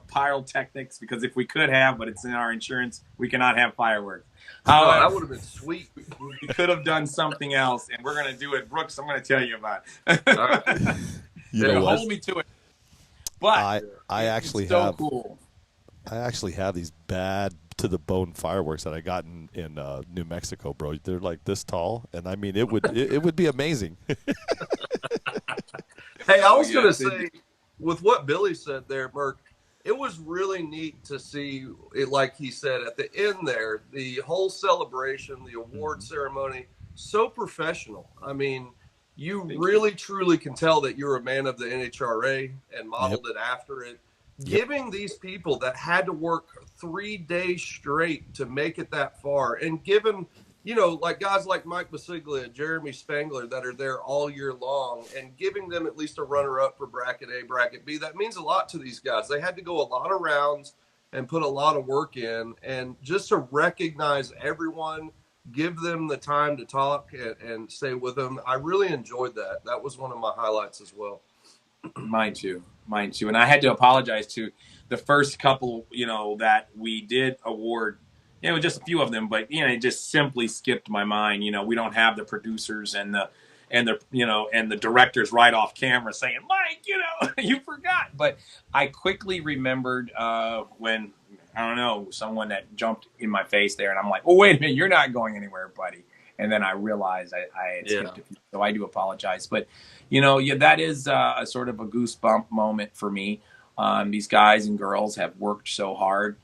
pyrotechnics, because if we could have, but it's in our insurance, we cannot have fireworks. Oh, that However, would have been sweet. we could have done something else, and we're going to do it. Brooks, I'm going to tell you about it. All right. You They're know what? hold me to it. But I actually it's so have cool. I actually have these bad to the bone fireworks that I got in New Mexico, bro. They're like this tall, and I mean it would be amazing. Hey, I was going to say, with what Billy said there, Merc, it was really neat to see it, like he said, at the end there, the whole celebration, the award ceremony, so professional. I mean, you really, truly can tell that you're a man of the NHRA and modeled it after it. Giving these people that had to work 3 days straight to make it that far, and given, you know, like guys like Mike Basiglia, Jeremy Spangler that are there all year long, and giving them at least a runner-up for bracket A, bracket B, that means a lot to these guys. They had to go a lot of rounds and put a lot of work in, and just to recognize everyone, give them the time to talk and stay with them. I really enjoyed that. That was one of my highlights as well. Mine too. And I had to apologize to the first couple, you know, that we did award. You know, just a few of them, but you know, it just simply skipped my mind. You know, we don't have the producers and the directors right off camera saying, Mike, you know, you forgot. But I quickly remembered when, I don't know, someone that jumped in my face there, and I'm like, oh, wait a minute, you're not going anywhere, buddy. And then I realized I had skipped a few, so I do apologize. But, you know, that is a sort of a goosebump moment for me. These guys and girls have worked so hard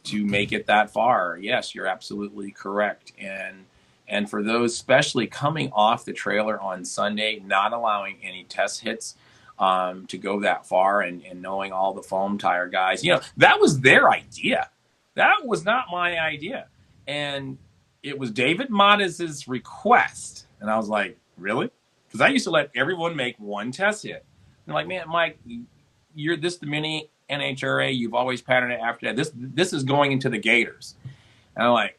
to make it that far. Yes, you're absolutely correct. And for those, especially coming off the trailer on Sunday, not allowing any test hits to go that far, and knowing all the foam tire guys, you know, that was their idea. That was not my idea. And it was David Modis's request. And I was like, really? Because I used to let everyone make one test hit. And like, man, Mike, you're the mini NHRA. You've always patterned it after that. This is going into the Gators. And I'm like,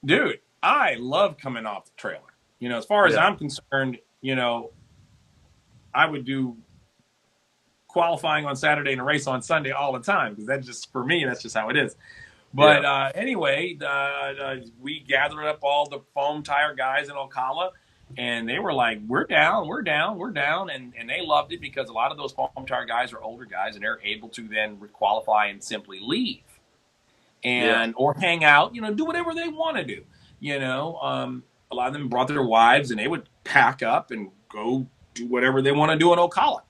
dude, I love coming off the trailer. You know, as far as I'm concerned, you know, I would do qualifying on Saturday and a race on Sunday all the time, because that's just, for me, that's just how it is. But anyway, we gathered up all the foam tire guys in Ocala, and they were like, we're down. And they loved it, because a lot of those foam tire guys are older guys, and they're able to then qualify and simply leave or hang out, you know, do whatever they want to do. You know, a lot of them brought their wives, and they would pack up and go do whatever they want to do in Ocala,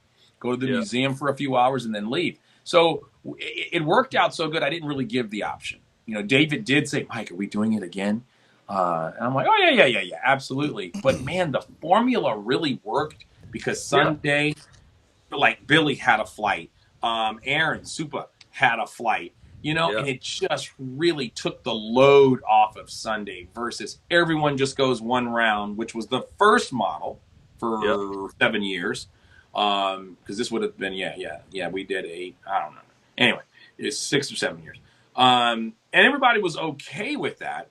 go to the museum for a few hours and then leave. So it worked out so good, I didn't really give the option. You know, David did say, Mike, are we doing it again? And I'm like, oh, yeah, absolutely. But, man, the formula really worked, because Sunday, like, Billy had a flight. Aaron Supa had a flight. You know, and it just really took the load off of Sunday, versus everyone just goes one round, which was the first model for 7 years. Because this would have been, we did 8, I don't know. Anyway, it's 6 or 7 years. And everybody was okay with that.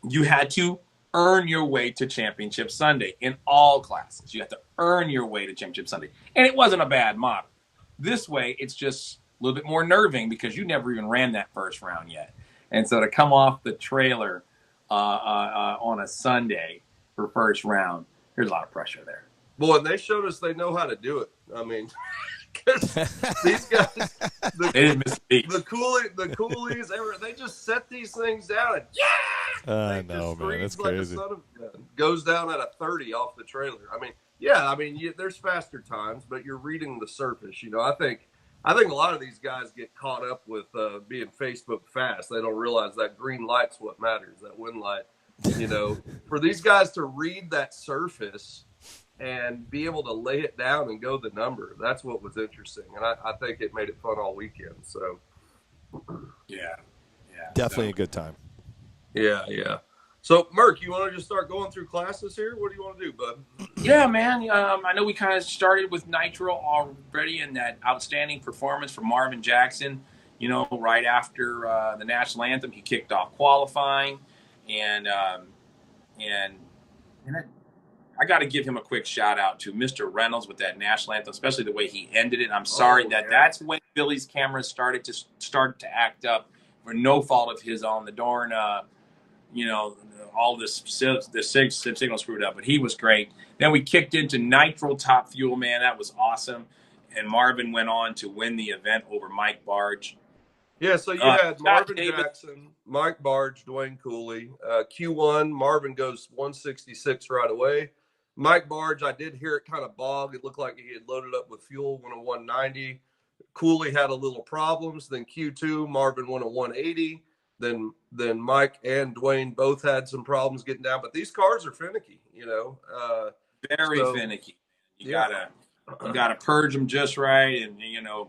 You had to earn your way to Championship Sunday in all classes. You had to earn your way to Championship Sunday. And it wasn't a bad model. This way, it's just a little bit more nerving, because you never even ran that first round yet. And so to come off the trailer on a Sunday for first round, there's a lot of pressure there. Boy, and they showed us they know how to do it. I mean, because these guys, the coolies, they just set these things down, and I know, man, that's like crazy. Goes down at a 30 off the trailer. I mean, there's faster times, but you're reading the surface. You know, I think a lot of these guys get caught up with being Facebook fast. They don't realize that green light's what matters, that wind light. You know, for these guys to read that surface and be able to lay it down and go the number, that's what was interesting. And I think it made it fun all weekend. So, definitely a good time. Yeah. So, Merc, you want to just start going through classes here? What do you want to do, bud? Yeah, man. I know we kind of started with Nitro already, and that outstanding performance from Marvin Jackson. You know, right after the national anthem, he kicked off qualifying, and And I got to give him a quick shout out to Mr. Reynolds with that national anthem, especially the way he ended it. I'm sorry that's when Billy's cameras started to act up for no fault of his own. The darn, all this the signal screwed up, but he was great. Then we kicked into Nitro Top Fuel, man. That was awesome. And Marvin went on to win the event over Mike Barge. Yeah, so you had Marvin Jackson, Mike Barge, Dwayne Cooley. Q1, Marvin goes 166 right away. Mike Barge, I did hear it kind of bog. It looked like he had loaded up with fuel, went a 190. Cooley had a little problems. Then Q2, Marvin went a 180. Then Mike and Dwayne both had some problems getting down. But these cars are finicky, Very finicky. You gotta purge them just right, and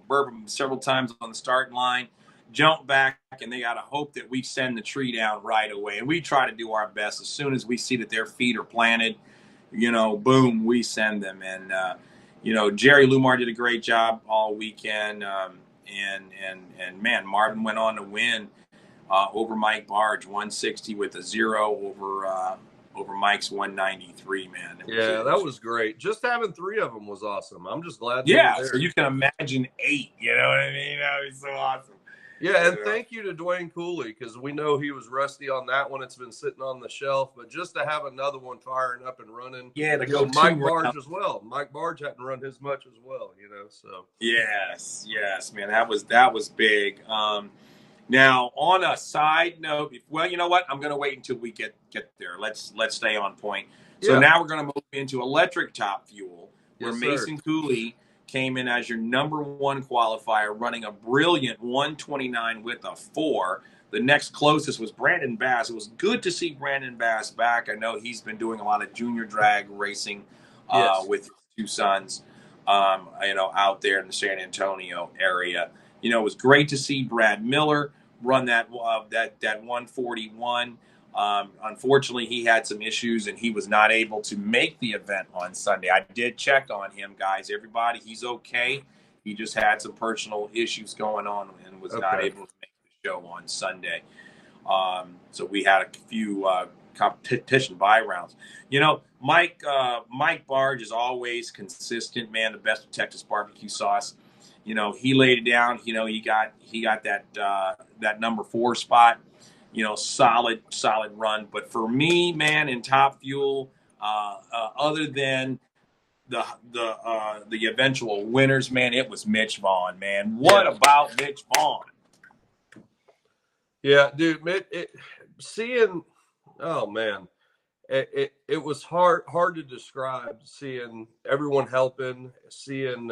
burp them several times on the starting line. Jump back, and they got to hope that we send the tree down right away. And we try to do our best. As soon as we see that their feet are planted, boom, we send them. And, Jerry Lumar did a great job all weekend. And man, Marvin went on to win over Mike Barge, 160 with a 0 over Mike's 193, man. That was great. Just having 3 of them was awesome. I'm just glad. So you can imagine 8. You know what I mean? That was so awesome. Yeah, and thank you to Dwayne Cooley, because we know he was rusty on that one. It's been sitting on the shelf, but just to have another one firing up and running. Yeah, to go Mike Barge as well. Mike Barge hadn't run his much as well, So yes, man, that was big. Now, on a side note, well, you know what? I'm going to wait until we get there. Let's stay on point. So now we're going to move into electric top fuel, where Mason Cooley came in as your number 1 qualifier, running a brilliant 129 with a 4. The next closest was Brandon Bass. It was good to see Brandon Bass back. I know he's been doing a lot of junior drag racing with his 2 sons, out there in the San Antonio area. It was great to see Brad Miller run that 141. Unfortunately, he had some issues and he was not able to make the event on Sunday. I did check on him, guys. Everybody, he's okay. He just had some personal issues going on and was not able to make the show on Sunday. So we had a few competition buy rounds. Mike Barge is always consistent, man. The best of Texas barbecue sauce. He laid it down. He got that number 4 spot. Solid run. But for me, man, in top fuel, other than the eventual winners, man, it was Mitch Vaughn, man. What about Mitch Vaughn? Yeah, dude, it was hard to describe, seeing everyone helping, seeing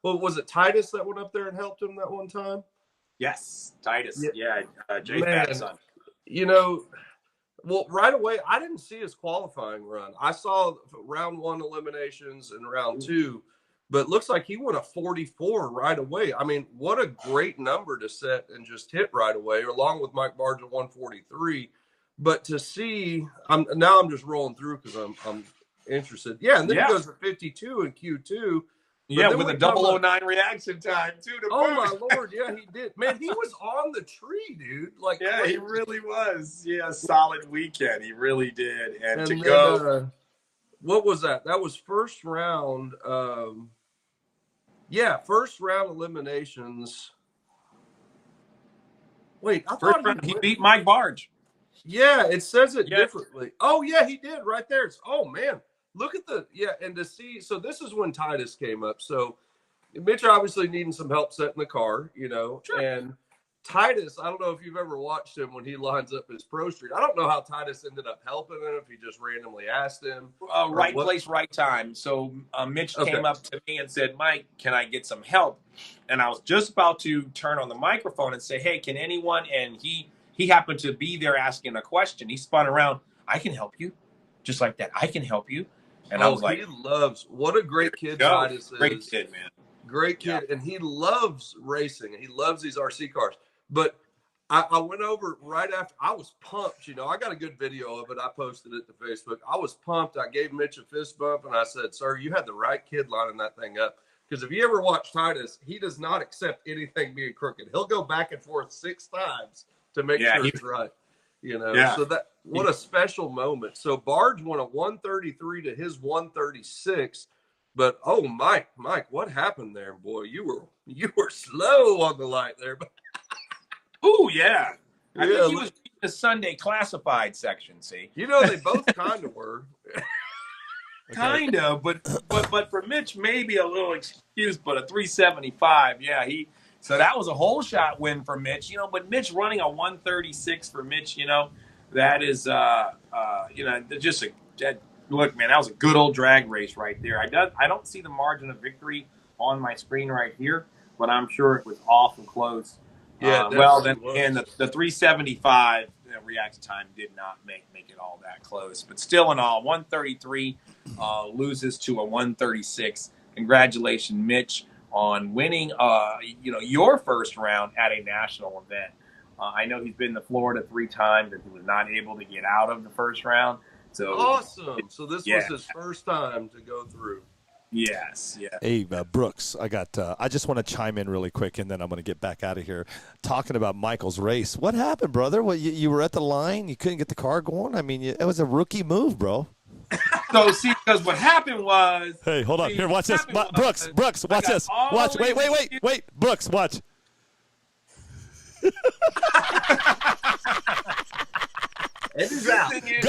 was it Titus that went up there and helped him that one time? Yes, Titus. Yeah, Jay Patson. Well, right away, I didn't see his qualifying run. I saw round 1 eliminations and round 2, but it looks like he went a 44 right away. I mean, what a great number to set and just hit right away, along with Mike Barge at 143. But to see, I'm just rolling through because I'm interested. Yeah, and then he goes to 52 in Q2. Yeah, with a 009 reaction time, too. Oh, my Lord. Yeah, he did. Man, he was on the tree, dude. He really was. Yeah, solid weekend. He really did. And to go. What was that? That was first round. First round eliminations. Wait, I thought he beat Mike Barge. Yeah, it says it differently. Oh, yeah, he did right there. Man. Look at and to see, so this is when Titus came up. So Mitch obviously needing some help setting the car, and Titus, I don't know if you've ever watched him when he lines up his pro street. I don't know how Titus ended up helping him, if he just randomly asked him. Right place, right time. So Mitch came up to me and said, Mike, can I get some help? And I was just about to turn on the microphone and say, hey, can anyone? And he happened to be there asking a question. He spun around. I can help you. Just like that. I can help you. And I was like, what a great kid Titus is. Great kid, man. Great kid. Yeah. And he loves racing. He loves these RC cars. But I went over right after. I was pumped. I got a good video of it. I posted it to Facebook. I was pumped. I gave Mitch a fist bump, and I said, sir, you had the right kid lining that thing up. Because if you ever watch Titus, he does not accept anything being crooked. He'll go back and forth 6 times to make sure it's right. You know, Yeah. so that what a special moment. So Barge went a 133 to his 136. But oh, Mike, what happened there, boy? You were slow on the light there. Oh yeah. I Yeah, think he was in the Sunday classified section. See, you know, they both kind of were. kind of, but for Mitch, maybe a little excuse, but a 375. Yeah, so that was a whole shot win for Mitch. You know, but Mitch running a 136 for Mitch. You know, that is you know, just look, man, that was a good old drag race right there. I don't see the margin of victory on my screen right here, but I'm sure it was awful close. Yeah, well, then and the 375 reaction time did not make it all that close. But still in all, 133 loses to a 136. Congratulations, Mitch, on winning you know, your first round at a national event. I know he's been to Florida 3 times and he was not able to get out of the first round. So awesome. So this was his first time to go through. Yes, yeah. Hey, Brooks, I just want to chime in really quick, and then I'm going to get back out of here. Talking about Michael's race, what happened, brother? Well, you were at the line, you couldn't get the car going. I mean, it was a rookie move, bro. So see, because what happened was. Hey, hold on. Here, watch this, Brooks. Watch this. Watch. Wait. Brooks, watch.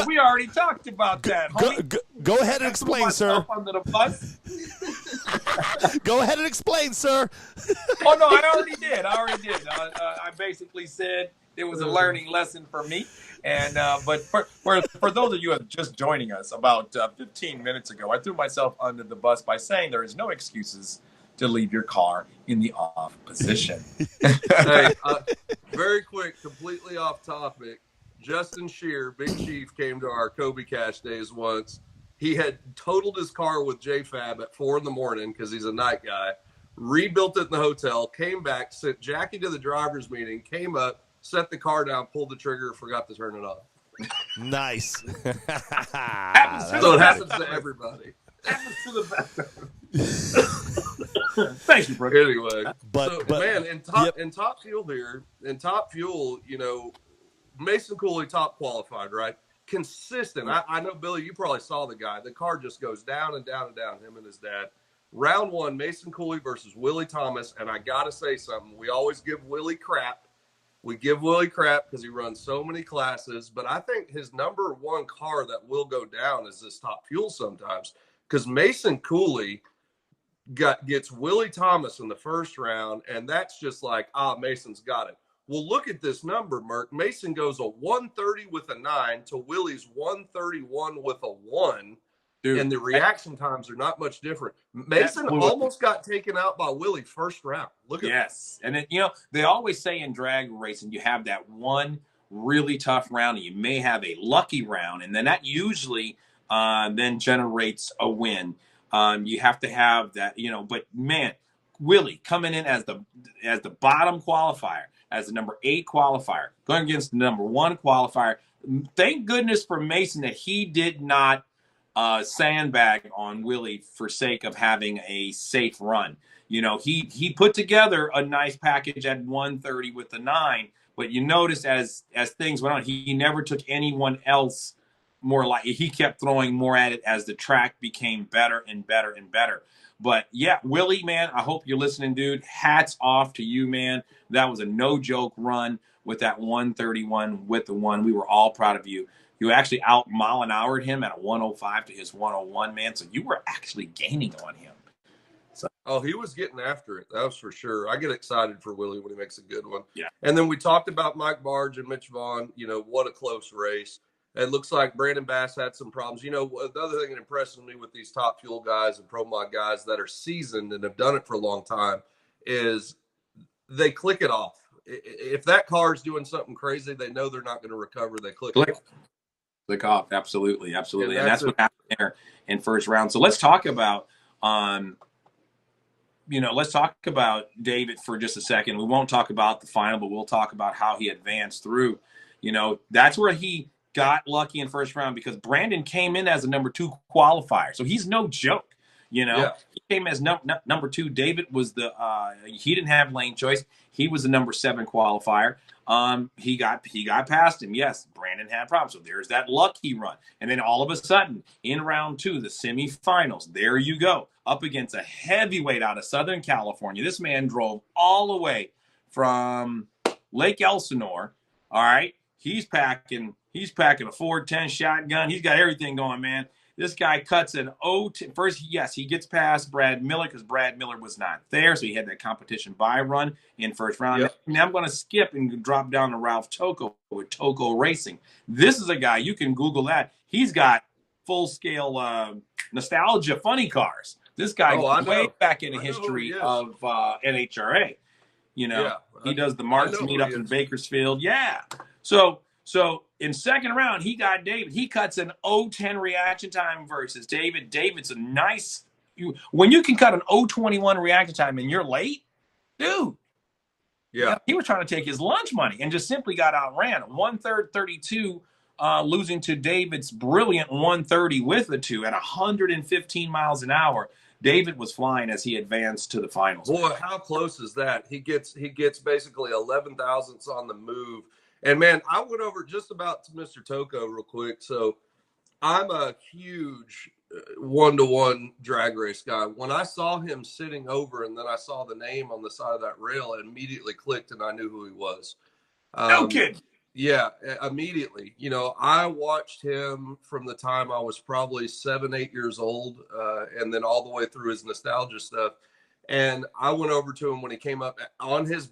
We already talked about that. Go ahead and explain, sir. Under the bus. Go ahead and explain, sir. Oh no, I already did. I basically said it was a learning lesson for me. And but for those of you who are just joining us, about 15 minutes ago, I threw myself under the bus by saying there is no excuses to leave your car in the off position. Hey, very quick, completely off topic. Justin Shear, Big Chief, came to our Kobe Cash days once. He had totaled his car with JFab at 4 a.m. because he's a night guy, rebuilt it in the hotel, came back, sent Jackie to the driver's meeting, came up, set the car down, pulled the trigger, forgot to turn it off. Nice. So it happens to everybody. Happens to the best. Thank you, Brooke. Anyway, but man, in top fuel here, you know, Mason Cooley top qualified, right? Consistent. I know, Billy, you probably saw the guy. The car just goes down and down and down, him and his dad. Round 1, Mason Cooley versus Willie Thomas. And I got to say something. We always give Willie crap. We give Willie crap because he runs so many classes. But I think his number 1 car that will go down is this top fuel sometimes. Because Mason Cooley gets Willie Thomas in the first round. And that's just like, Mason's got it. Well, look at this number, Merc. Mason goes a 130 with a 9 to Willie's 131 with a 1. Dude, and the reaction times are not much different. Mason almost got taken out by Willie first round. Look at Yes. And then, you know, they always say in drag racing, you have that one really tough round, and you may have a lucky round, and then that usually then generates a win. You have to have that, you know, but man, Willie coming in as the bottom qualifier, as the number 8 qualifier, going against the number 1 qualifier. Thank goodness for Mason that he did not sandbag on Willie for sake of having a safe run. You know, he put together a nice package at 130 with the 9, but you notice as things went on, he never took anyone else more like he kept throwing more at it as the track became better and better and better. But yeah, Willie, man, I hope you're listening, dude. Hats off to you, man. That was a no joke run with that 131 with the 1. We were all proud of you. You actually out mile an houred him at a 105 to his 101, man. So you were actually gaining on him. So. Oh, he was getting after it. That was for sure. I get excited for Willie when he makes a good one. Yeah. And then we talked about Mike Barge and Mitch Vaughn. You know, what a close race. It looks like Brandon Bass had some problems. You know, the other thing that impresses me with these top fuel guys and pro mod guys that are seasoned and have done it for a long time is they click it off. If that car is doing something crazy, they know they're not going to recover. They click it off. Click off. Absolutely. And that's what happened there in first round. So let's talk about, let's talk about David for just a second. We won't talk about the final, but we'll talk about how he advanced through. You know, that's where he got lucky in first round because Brandon came in as a number 2 qualifier. So he's no joke. You know, He came as number 2. David was he didn't have lane choice. He was the number 7 qualifier. He got past him. Yes, Brandon had problems. So there's that lucky run. And then all of a sudden, in round 2, the semifinals, there you go, up against a heavyweight out of Southern California. This man drove all the way from Lake Elsinore. All right. He's packing a Ford 10 shotgun. He's got everything going, man. This guy cuts an first, yes, he gets past Brad Miller because Brad Miller was not there, so he had that competition bye run in first round. Yep. Now I'm going to skip and drop down to Ralph Tocco with Tocco Racing. This is a guy, you can Google that. He's got full-scale nostalgia funny cars. This guy goes way back in the history of NHRA. You know, Yeah, he does the Marks meet up in Bakersfield. Yeah. So in second round, he got David. He cuts an 0:10 reaction time versus David. David's a nice when you can cut an 0:21 reaction time and you're late, dude. Yeah. He was trying to take his lunch money and just simply got outran. 1/3 32, losing to David's brilliant 130 with the 2 at 115 miles an hour. David was flying as he advanced to the finals. Boy, how close is that? He gets basically 11 thousandths on the move. And man, I went over just about to Mr. Tocco real quick. So I'm a huge 1-to-1 drag race guy. When I saw him sitting over and then I saw the name on the side of that rail, it immediately clicked and I knew who he was. No kidding. Yeah, immediately. You know, I watched him from the time I was probably 7, 8 years old, and then all the way through his nostalgia stuff. And I went over to him when he came up on his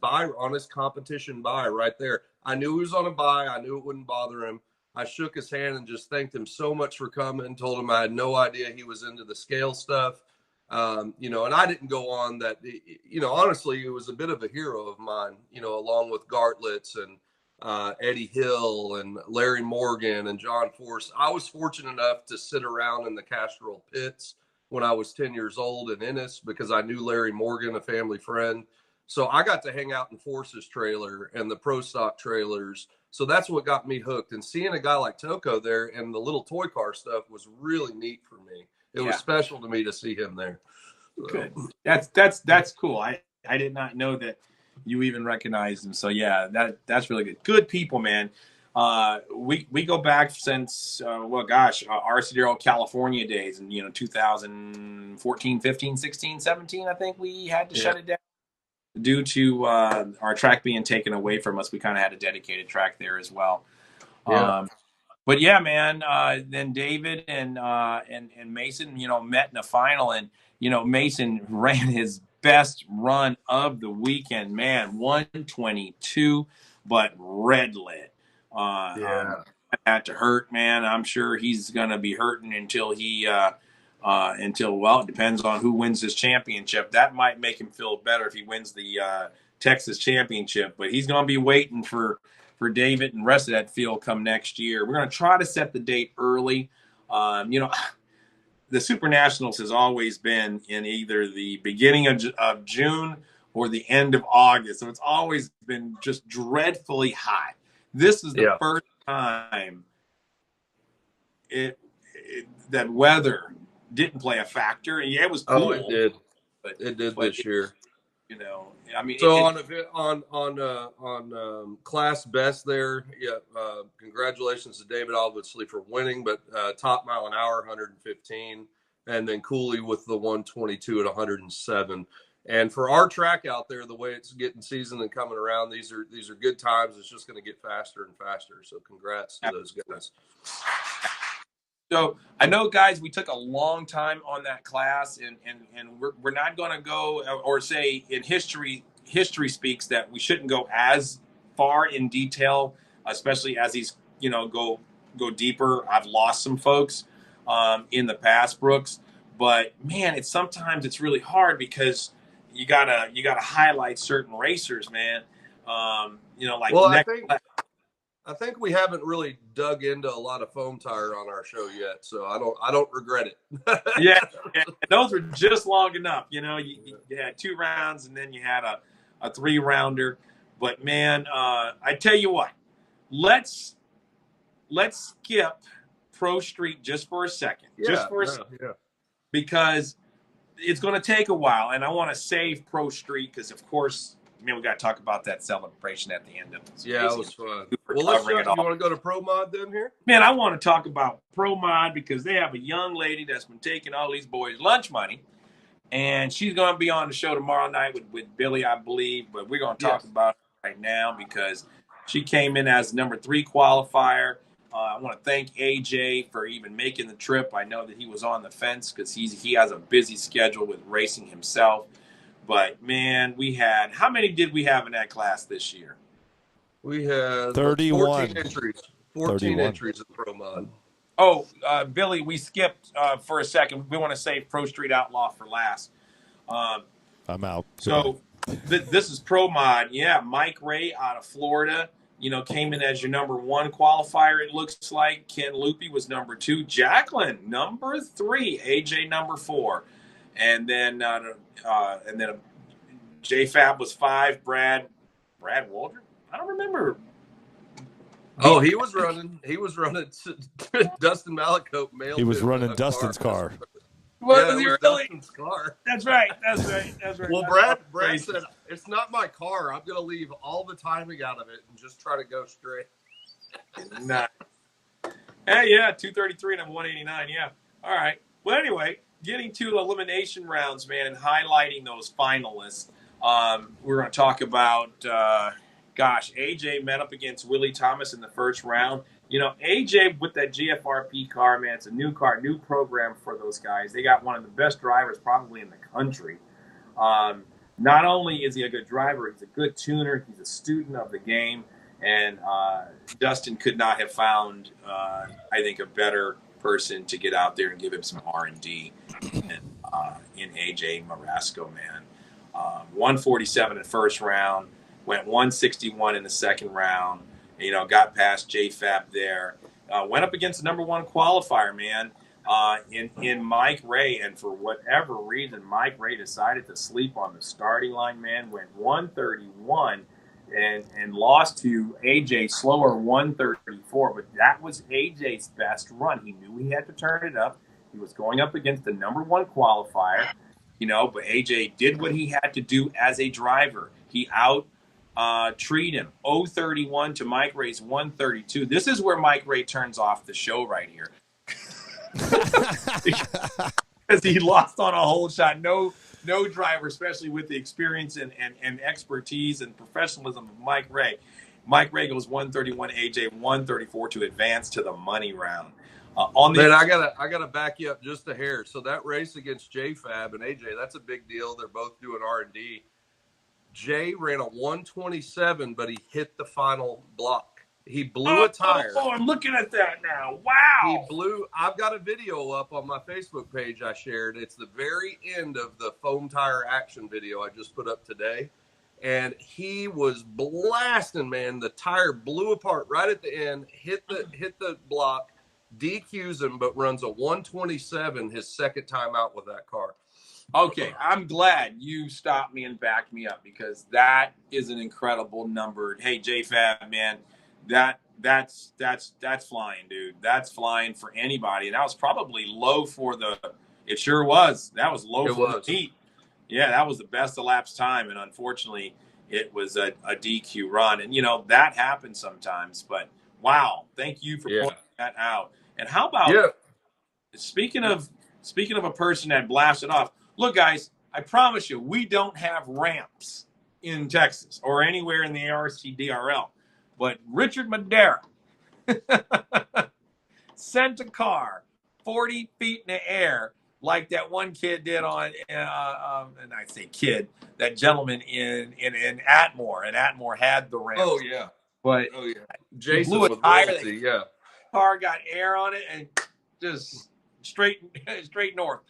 competition bye right there. I knew he was on a bye. I knew it wouldn't bother him. I shook his hand and just thanked him so much for coming, told him I had no idea he was into the scale stuff. You know, and I didn't go on that, you know, honestly, it was a bit of a hero of mine, you know, along with Gartlitz and Eddie Hill and Larry Morgan and John Force. I was fortunate enough to sit around in the Castrol pits when I was 10 years old in Ennis because I knew Larry Morgan, a family friend. So I got to hang out in Force's trailer and the Pro Stock trailers. So that's what got me hooked. And seeing a guy like Tocco there and the little toy car stuff was really neat for me. It was special to me to see him there. So. Good. That's cool. I did not know that you even recognized him. So yeah, that's really good. Good people, man. We go back since RCDRL California days, and 2014, 15, 16, 17. I think we had to shut it down due to our track being taken away from us. We kind of had a dedicated track there as well. Yeah. But yeah, man. Then David and Mason, met in the final, and Mason ran his best run of the weekend, man. 122, but red lit. Had to hurt, man. I'm sure he's gonna be hurting until it depends on who wins this championship. That might make him feel better if he wins the Texas championship, but he's gonna be waiting for David and the rest of that field come next year. We're gonna try to set the date early. The Super Nationals has always been in either the beginning of June or the end of August. So it's always been just dreadfully hot. This is the first time that weather didn't play a factor. And yeah, it was cool. Oh, it did. It did this year. I mean, so on class best there, congratulations to David, obviously, for winning, but top mile an hour, 115, and then Cooley with the 122 at 107. And for our track out there, the way it's getting seasoned and coming around, these are good times. It's just going to get faster and faster. So congrats to those guys. So I know, guys, we took a long time on that class, and we're not going to go or say in history speaks that we shouldn't go as far in detail, especially as these go deeper. I've lost some folks in the past, Brooks, but man, sometimes it's really hard because you gotta highlight certain racers, man. I think we haven't really dug into a lot of foam tire on our show yet, so I don't regret it. yeah, those were just long enough. You had 2 rounds, and then you had a 3-rounder. But man, I tell you what, let's skip Pro Street just for a second, because it's going to take a while, and I want to save Pro Street because, of course, mean, we got to talk about that celebration at the end of it. Yeah, it was fun. Well, Let's you want to go to Pro Mod then here? Man, I want to talk about Pro Mod because they have a young lady that's been taking all these boys' lunch money, and she's going to be on the show tomorrow night with Billy, I believe. But we're going to talk about it right now because she came in as number 3 qualifier. I want to thank AJ for even making the trip. I know that he was on the fence because he has a busy schedule with racing himself. But, man, how many did we have in that class this year? We had 31 14 entries. 14 entries in Pro Mod. Oh, Billy, we skipped for a second. We want to save Pro Street Outlaw for last. I'm out. So this is Pro Mod. Yeah, Mike Ray out of Florida, came in as your number 1 qualifier, it looks like. Ken Loopy was number 2. Jacqueline, number 3. AJ, number 4. And then JFab was 5. Brad Waldrop? I don't remember. Oh, he was running Dustin Malacote mailed. He was running Dustin's car. Was he really? Dustin's car. That's right. Well, Brad said, it's not my car. I'm going to leave all the timing out of it and just try to go straight. Nah. Yeah, 233 and I'm 189. Yeah. All right. Well, anyway, getting to elimination rounds, man, and highlighting those finalists. We're going to talk about, AJ met up against Willie Thomas in the first round. AJ with that GFRP car, man, it's a new car, new program for those guys. They got one of the best drivers probably in the country. Not only is he a good driver, he's a good tuner. He's a student of the game. And Dustin could not have found, I think, a better person to get out there and give him some R&D in AJ Marasco, man. 147 in the first round, went 161 in the second round, got past JFab there. Went up against the number 1 qualifier, man, in Mike Ray. And for whatever reason, Mike Ray decided to sleep on the starting line, man. Went 131 and lost to AJ slower 134. But that was AJ's best run. He knew he had to turn it up. He was going up against the number 1 qualifier, but AJ did what he had to do as a driver. He treat him 031 to Mike Ray's 132. This is where Mike Ray turns off the show right here. Because he lost on a whole shot. No driver, especially with the experience and expertise and professionalism of Mike Ray. Mike Ray goes 131, AJ 134 to advance to the money round. I gotta back you up just a hair. So that race against JFab and AJ, that's a big deal. They're both doing R&D. Jay ran a 127, but he hit the final block. He blew a tire. Oh, I'm looking at that now. Wow. I've got a video up on my Facebook page I shared. It's the very end of the foam tire action video I just put up today. And he was blasting, man. The tire blew apart right at the end, hit the block, DQs him, but runs a 127 his second time out with that car. Okay, I'm glad you stopped me and backed me up because that is an incredible number. Hey, JFab, man, that's flying, dude. That's flying for anybody. And that was probably low for it sure was. That was low for the heat. Yeah, that was the best elapsed time. And unfortunately, it was a DQ run. And, that happens sometimes. But, wow, thank you for pointing that out. And how about, speaking of a person that blasted off, look, guys, I promise you, we don't have ramps in Texas or anywhere in the RCDRL. But Richard Madera sent a car 40 feet in the air like that one kid did on, and I say kid, that gentleman in Atmore. And Atmore had the ramp. Oh, yeah. But Jason blew a tire. Royalty, Car got air on it and just straight north.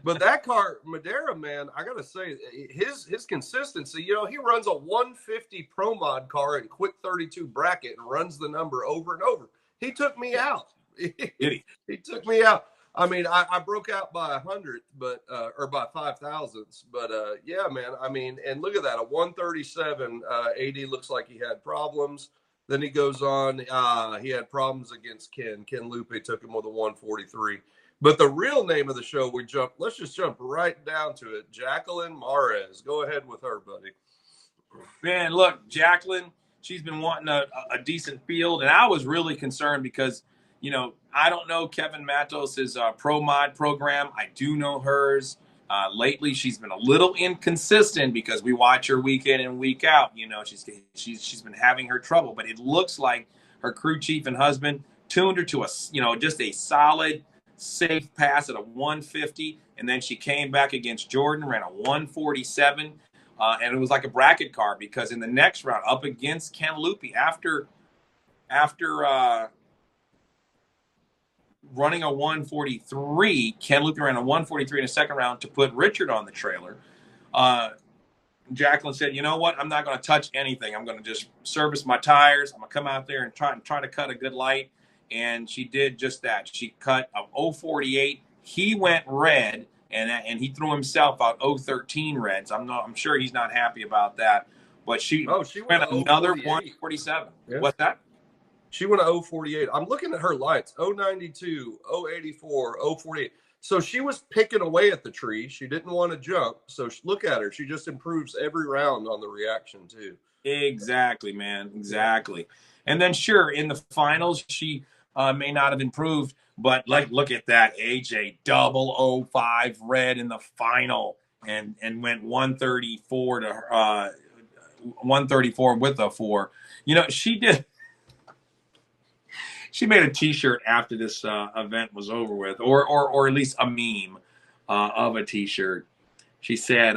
But that car, Madera, man, I gotta say, his consistency. He runs a 150 Pro Mod car in quick 32 bracket and runs the number over and over. He took me out. He took me out. I mean, I broke out by 100, but or by 5,000s. But yeah, man. I mean, and look at that, a 137. AD looks like he had problems. Then he goes on. He had problems against Ken. Ken Lupe took him with a 143. But the real name of the show, let's just jump right down to it. Jacqueline Mares. Go ahead with her, buddy. Man, look, Jacqueline, she's been wanting a decent field, and I was really concerned because, I don't know Kevin Matos' pro mod program. I do know hers. Lately, she's been a little inconsistent because we watch her week in and week out. She's been having her trouble, but it looks like her crew chief and husband tuned her to just a solid, safe pass at a 150, and then she came back against Jordan, ran a 147. And it was like a bracket car because in the next round, up against Cantaloupe, after running a 143, Cantaloupe ran a 143 in the second round to put Richard on the trailer. Jacqueline said, "You know what? I'm not going to touch anything. I'm going to just service my tires. I'm going to come out there and try to cut a good light." And she did just that. She cut a 048. He went red. And he threw himself out 013 reds. I'm sure he's not happy about that. But she went another 147. Yeah. What's that? She went a 048. I'm looking at her lights. 092, 084, 048. So she was picking away at the tree. She didn't want to jump. So look at her. She just improves every round on the reaction too. Exactly, man. Exactly. And then sure, in the finals, she may not have improved. But look at that, AJ 005 red in the final, and went 134 to 134 with a 4. She made a T-shirt after this event was over with, or at least a meme of a T-shirt. She said,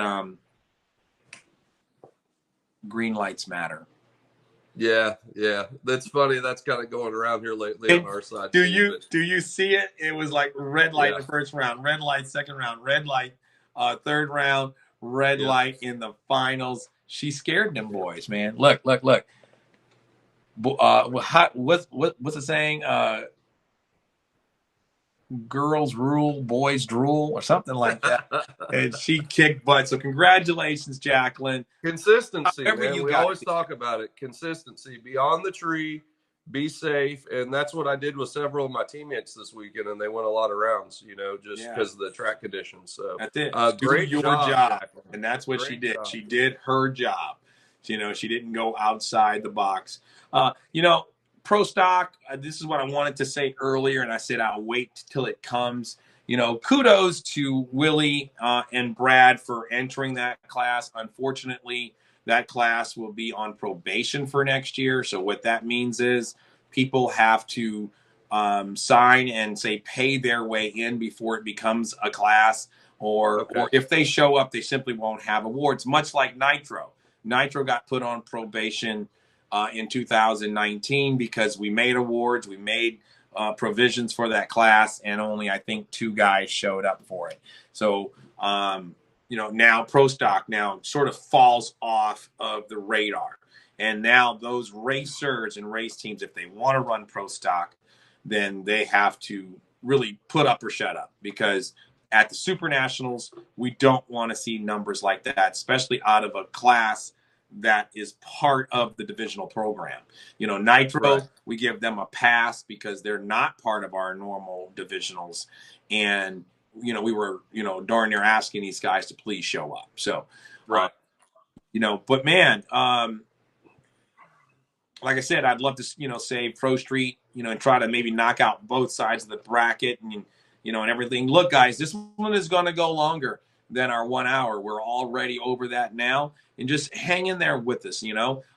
"Green lights matter." Yeah, that's funny. That's kind of going around here lately on our side. Do you see it? It was like red light in the first round, red light second round, red light third round, red light in the finals. She scared them boys, man. Look. What's the saying? Girls rule, boys drool, or something like that. And she kicked butt. So congratulations, Jacqueline. Consistency, man. We always talk about it. Consistency. Be on the tree, be safe. And that's what I did with several of my teammates this weekend, and they won a lot of rounds, just because of the track conditions. So that's it. Great job. And that's what she did. Job. She did her job. She didn't go outside the box. Pro stock, this is what I wanted to say earlier, and I said I'll wait till it comes. Kudos to Willie and Brad for entering that class. Unfortunately, that class will be on probation for next year. So what that means is people have to sign and say pay their way in before it becomes a class, or if they show up, they simply won't have awards, much like Nitro. Nitro got put on probation in 2019 because we made awards, we made provisions for that class, and only I think 2 guys showed up for it. So now Pro Stock now sort of falls off of the radar, and now those racers and race teams, if they want to run Pro Stock, then they have to really put up or shut up, because at the Super Nationals we don't want to see numbers like that, especially out of a class that is part of the divisional program. Nitro, we give them a pass because they're not part of our normal divisionals. And, we were, darn near asking these guys to please show up. So, but man, like I said, I'd love to, say Pro Street, and try to maybe knock out both sides of the bracket and everything. Look, guys, this one is going to go longer than our 1 hour. We're already over that now. And just hang in there with us,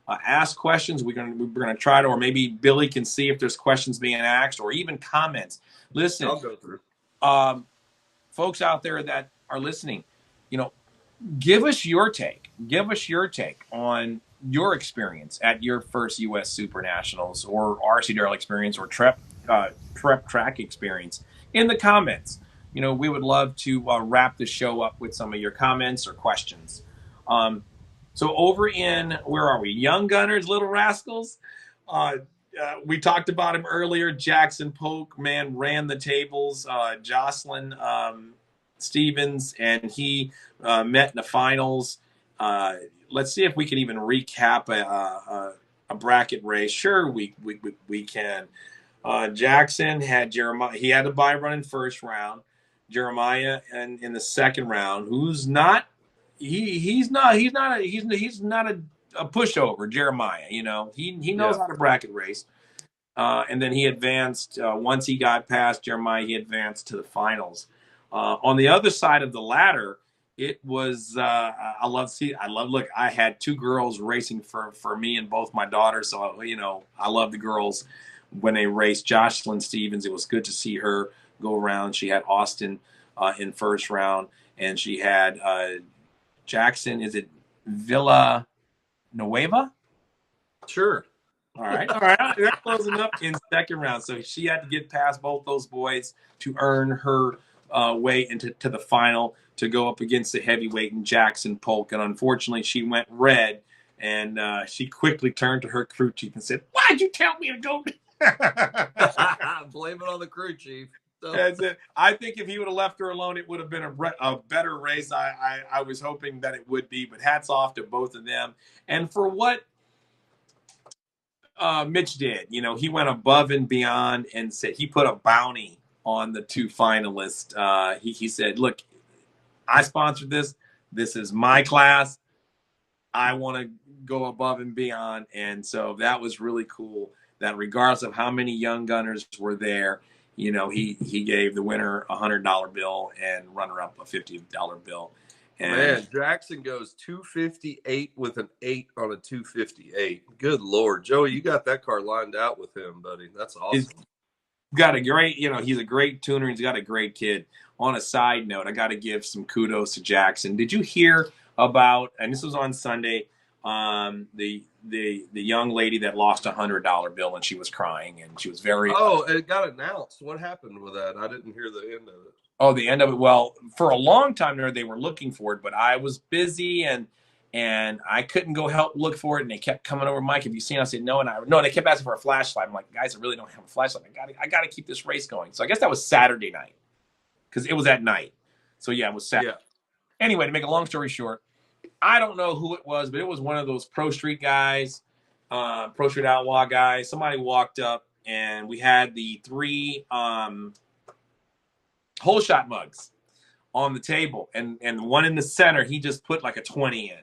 ask questions. We're gonna try to, or maybe Billy can see if there's questions being asked, or even comments. Listen, I'll go through. Folks out there that are listening, give us your take. Give us your take on your experience at your first U.S. Super Nationals, or RCDRL experience, or prep track experience in the comments. We would love to wrap the show up with some of your comments or questions. So over in, where are we? Young Gunners, Little Rascals. We talked about him earlier. Jackson Polk, man, ran the tables. Jocelyn Stevens, and he met in the finals. Let's see if we can even recap a bracket race. Sure, we can. Jackson had Jeremiah. He had a bye run in first round. Jeremiah in the second round, who's not. He's not a a pushover, Jeremiah. You know, he knows how to bracket race. And then he advanced, once he got past Jeremiah, he advanced to the finals. On the other side of the ladder, it was, look, I had two girls racing for me and both my daughters. So, you know, I love the girls when they raced. Jocelyn Stevens, it was good to see her go around. She had Austin in first round, and she had Jackson, is it Villa Nueva? Sure. All right. They're closing up in second round. So she had to get past both those boys to earn her way into the final to go up against the heavyweight in Jackson Polk. And unfortunately, she went red, and she quickly turned to her crew chief and said, "Why'd you tell me to go?" Blame it on the crew chief. That's it. I think if he would have left her alone, it would have been a better race. I was hoping that it would be, but hats off to both of them. And for what Mitch did, you know, he went above and beyond and said he put a bounty on the two finalists. He said, "Look, I sponsored this. This is my class. I want to go above and beyond." And so that was really cool that regardless of how many young gunners were there, you know, he gave the winner a $100 bill and runner-up a $50 bill. And man, Jackson goes 258 with an 8 on a 258. Good Lord. Joey, you got that car lined out with him, buddy. That's awesome. He's got a great, you know, he's a great tuner. He's got a great kid. On a side note, I got to give some kudos to Jackson. Did you hear about, and this was on Sunday, the young lady that lost a $100 bill and she was crying and she was very. Oh, it got announced. What happened with that? I didn't hear the end of it. Oh, the end of it. Well, for a long time there, they were looking for it, but I was busy and I couldn't go help look for it. And they kept coming over, "Mike, have you seen it?" I said, "No." And they kept asking for a flashlight. I'm like, "Guys, I really don't have a flashlight. I got to keep this race going." So I guess that was Saturday night because it was at night. So yeah, it was Saturday. Yeah. Anyway, to make a long story short, I don't know who it was, but it was one of those Pro Street guys, Pro Street Outlaw guys. Somebody walked up and we had the 3 whole shot mugs on the table, and the one in the center, he just put like a 20 in,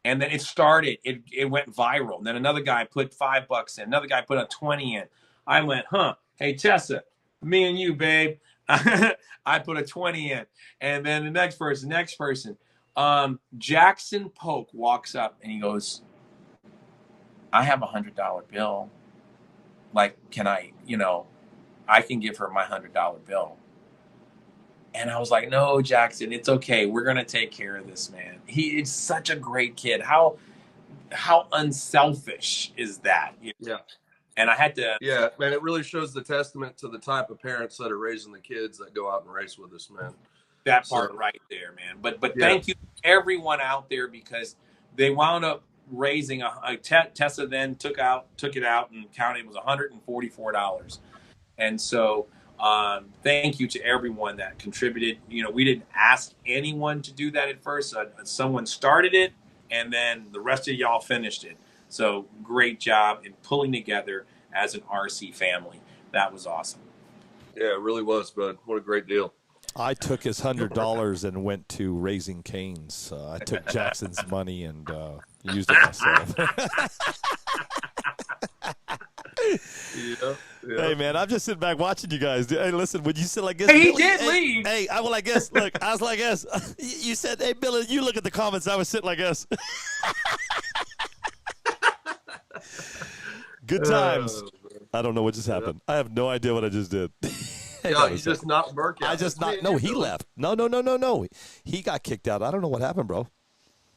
and then it went viral. And then another guy put $5 in, another guy put a 20 in. I went, "Hey Tessa, me and you, babe." I put a 20 in, and then the next person, Jackson Polk walks up and he goes, "I have a $100 bill. Like, can I, I can give her my $100 bill." And I was like, "No, Jackson, it's okay. We're going to take care of this, man." He is such a great kid. How unselfish is that? Yeah. And I had to. Yeah, man, it really shows the testament to the type of parents that are raising the kids that go out and race with us, man. That part right there, man. But thank you to everyone out there, because they wound up raising Tessa then took it out and counted. It was $144. And so thank you to everyone that contributed. We didn't ask anyone to do that at first. Someone started it, and then the rest of y'all finished it. So great job in pulling together as an RC family. That was awesome. Yeah, it really was, bud. What a great deal. I took his $100 and went to Raising Cane's. I took Jackson's money and used it myself. Yeah. Hey, man, I'm just sitting back watching you guys. Hey, listen, when you said like this, hey, he Billy, did leave. Hey, I was like this. Look, I was like this. You said, "Hey, Billy, you look at the comments." I was sitting like this. Good times. I don't know what just happened. I have no idea what I just did. Yeah, you just knocked MERC out. I just not. No, he left. No. He got kicked out. I don't know what happened, bro.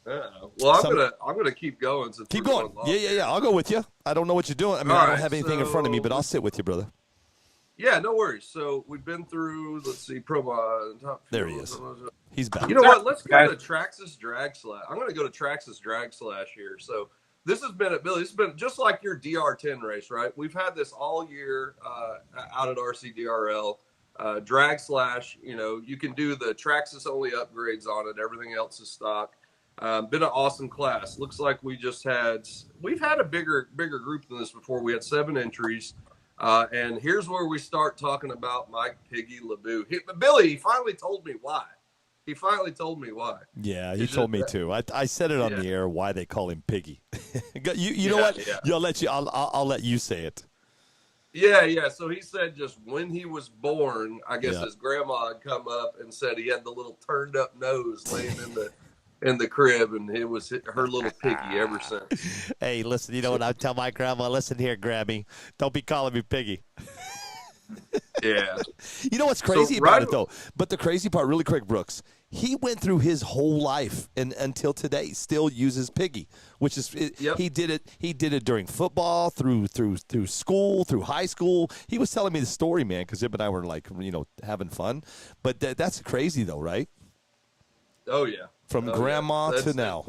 Yeah. Well, I'm gonna keep going. Keep going. Yeah. I'll go with you. I don't know what you're doing. I mean, I don't have anything in front of me, but I'll sit with you, brother. Yeah, no worries. So we've been through. Let's see, top. There he is. He's back. You know what? Let's go to Traxxas Drag Slash. I'm gonna go to Traxxas Drag Slash here. So this has been Billy. This has been just like your DR10 race, right? We've had this all year out at RCDRL. Drag Slash. You can do the Traxxas only upgrades on it. Everything else is stock. Been an awesome class. Looks like we've had a bigger group than this before. We had 7 entries. And here's where we start talking about Mike Piggy LeBou. Billy, he finally told me why. He finally told me why. Yeah, he told me too. I said it on the air why they call him Piggy. you know what? Yeah. I'll let you say it. Yeah. So he said just when he was born, I guess his grandma had come up and said he had the little turned up nose laying in the crib, and it was her little Piggy ever since. Hey, listen, you know what I tell my grandma? Listen here, Grammy, don't be calling me Piggy. Yeah. You know what's crazy about it, though? But the crazy part, really quick, Brooks, he went through his whole life and until today still uses Piggy, which is he did it during football, through school, through high school. He was telling me the story, man, because him and I were like, having fun. But that's crazy, though, right? Oh yeah. From grandma to now.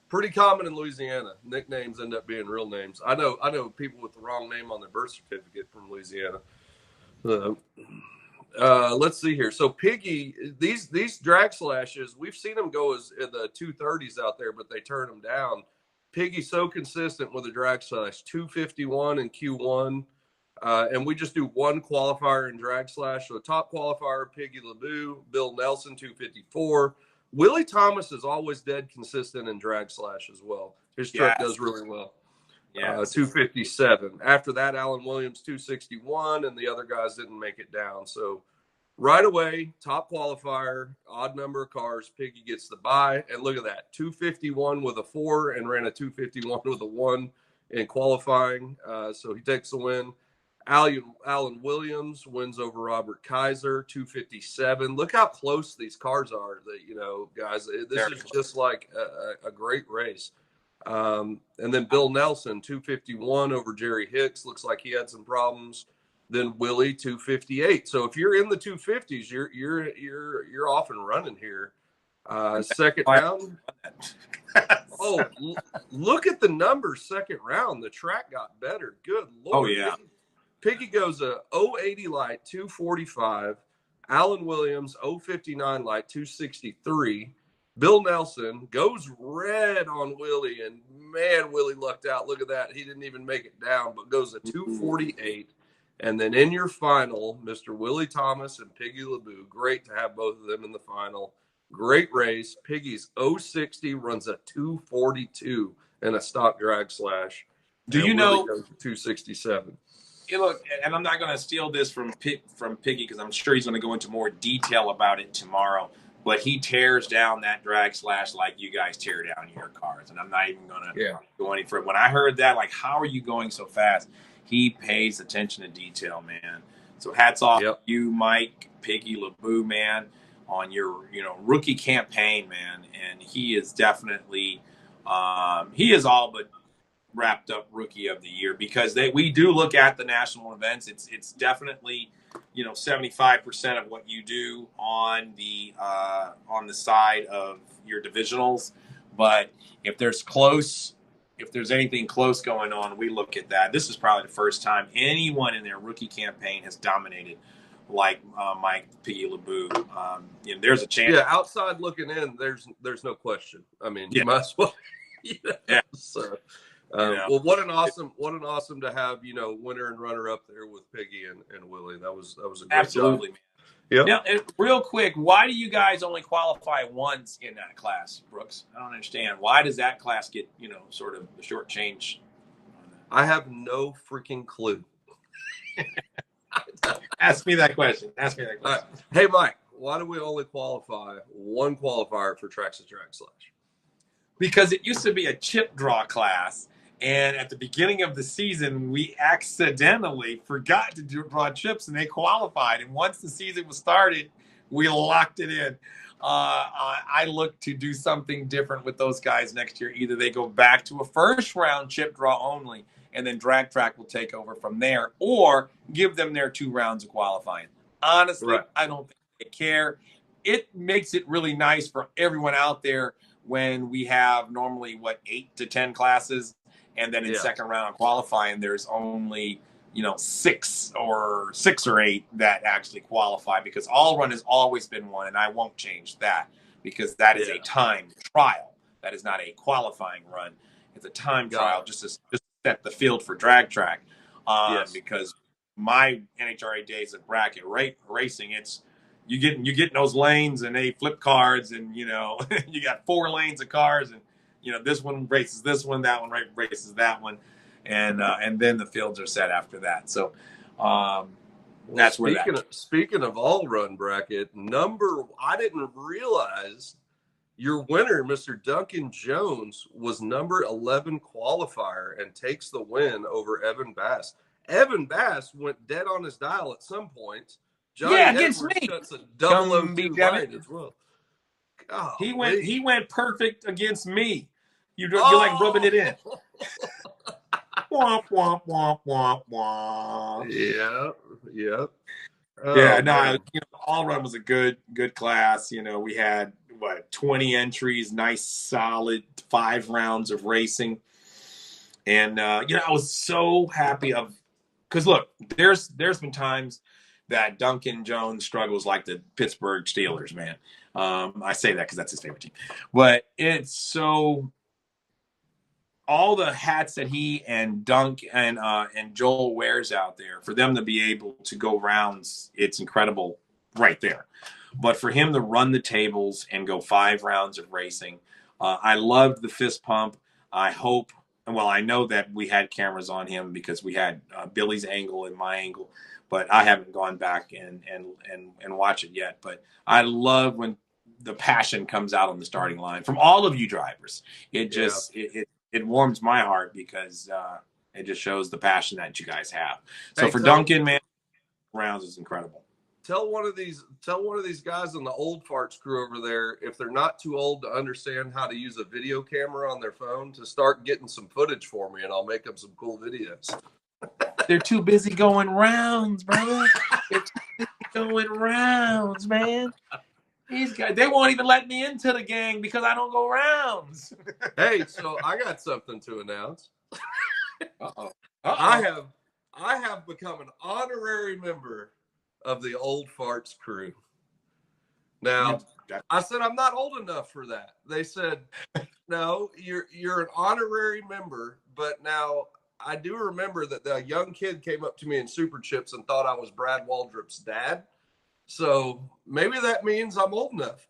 Pretty common in Louisiana. Nicknames end up being real names. I know people with the wrong name on their birth certificate from Louisiana. Let's see here. So Piggy, these drag slashes, we've seen them go as in the 230s out there, but they turn them down. Piggy's so consistent with a drag slash, 251 in Q1. And we just do one qualifier in drag slash. So top qualifier, Piggy LeBeau, Bill Nelson, 254. Willie Thomas is always dead consistent in drag slash as well. His truck does really well. Yeah, 257. After that, Alan Williams, 261, and the other guys didn't make it down. So right away, top qualifier, odd number of cars, Piggy gets the bye. And look at that, 251 with a 4 and ran a 251 with a 1 in qualifying. So he takes the win. Alan Williams wins over Robert Kaiser, 257. Look how close these cars are, guys. This is just like a great race. And then Bill Nelson, 251 over Jerry Hicks. Looks like he had some problems. Then Willie, 258. So if you're in the 250s, you're off and running here. Second round. Look at the numbers. Second round, the track got better. Good Lord. Oh yeah. Piggy goes a 080 light, 245. Alan Williams, 059 light, 263. Bill Nelson goes red on Willie, and man, Willie lucked out. Look at that. He didn't even make it down, but goes a 248. And then in your final, Mr. Willie Thomas and Piggy LeBeau. Great to have both of them in the final. Great race. Piggy's 060 runs a 242 in a stock drag slash. Do you know? Goes to 267. Look, and I'm not going to steal this from Piggy because I'm sure he's going to go into more detail about it tomorrow. But he tears down that drag slash like you guys tear down your cars. And I'm not even going to go any further. When I heard that, like, how are you going so fast? He pays attention to detail, man. So hats off to you, Mike, Piggy LeBeau, man, on your rookie campaign, man. And he is definitely he is all but wrapped up rookie of the year because we do look at the national events. It's definitely 75% of what you do on the side of your divisionals, but if there's anything close going on, we look at that. This is probably the first time anyone in their rookie campaign has dominated like Mike Piggy LeBeau. There's a chance. Yeah, outside looking in, there's no question. I mean, you might as well. So. Well, what an awesome to have, winner and runner up there with Piggy and Willie. That was a great absolutely, job. Man. Now, and real quick, why do you guys only qualify once in that class, Brooks? I don't understand. Why does that class get, sort of the short change? I have no freaking clue. Ask me that question. Right. Hey, Mike, why do we only qualify one qualifier for Tracks of Drag Slash? Because it used to be a chip draw class. And at the beginning of the season, we accidentally forgot to draw chips, and they qualified. And once the season was started, we locked it in. I look to do something different with those guys next year. Either they go back to a first-round chip draw only, and then Drag Track will take over from there, or give them their 2 rounds of qualifying. Honestly, I don't think they care. It makes it really nice for everyone out there when we have normally, 8 to 10 classes. And then in second round of qualifying, there's only, 6 or 8 that actually qualify because all run has always been one. And I won't change that because that is a time trial. That is not a qualifying run. It's a time trial just to set the field for Drag Track. Because my NHRA days of bracket racing, you get in those lanes and they flip cards, and you got 4 lanes of cars, and this one races this one, that one races that one, and then the fields are set after that. So that's where speaking of all run bracket I didn't realize your winner, Mr. Duncan Jones, was number 11 qualifier and takes the win over Evan Bass. Evan Bass went dead on his dial at some point. Johnny against Edwards me. cuts a 002 line as well. He went perfect against me. You're like rubbing it in. Womp womp womp womp womp. Yeah. All run was a good class. We had 20 entries, nice solid 5 rounds of racing, and I was so happy because look, there's been times that Duncan Jones struggles like the Pittsburgh Steelers, man. I say that because that's his favorite team, but it's so. All the hats that he and Dunk and Joel wears out there, for them to be able to go rounds, it's incredible right there. But for him to run the tables and go 5 rounds of racing, I loved the fist pump. I know that we had cameras on him because we had Billy's angle and my angle, but I haven't gone back and watch it yet. But I love when the passion comes out on the starting line from all of you drivers. It warms my heart because it just shows the passion that you guys have. So for Duncan, man, rounds is incredible. Tell one of these guys in the old farts crew over there, if they're not too old to understand how to use a video camera on their phone, to start getting some footage for me, and I'll make them some cool videos. They're too busy going rounds, brother. They're too busy going rounds, man. These guys, they won't even let me into the gang because I don't go rounds. Hey, so I got something to announce. Uh-oh. I have become an honorary member of the old farts crew. Now, I said I'm not old enough for that. They said, no, you're an honorary member, but now I do remember that the young kid came up to me in Super Chips and thought I was Brad Waldrup's dad. So maybe that means I'm old enough.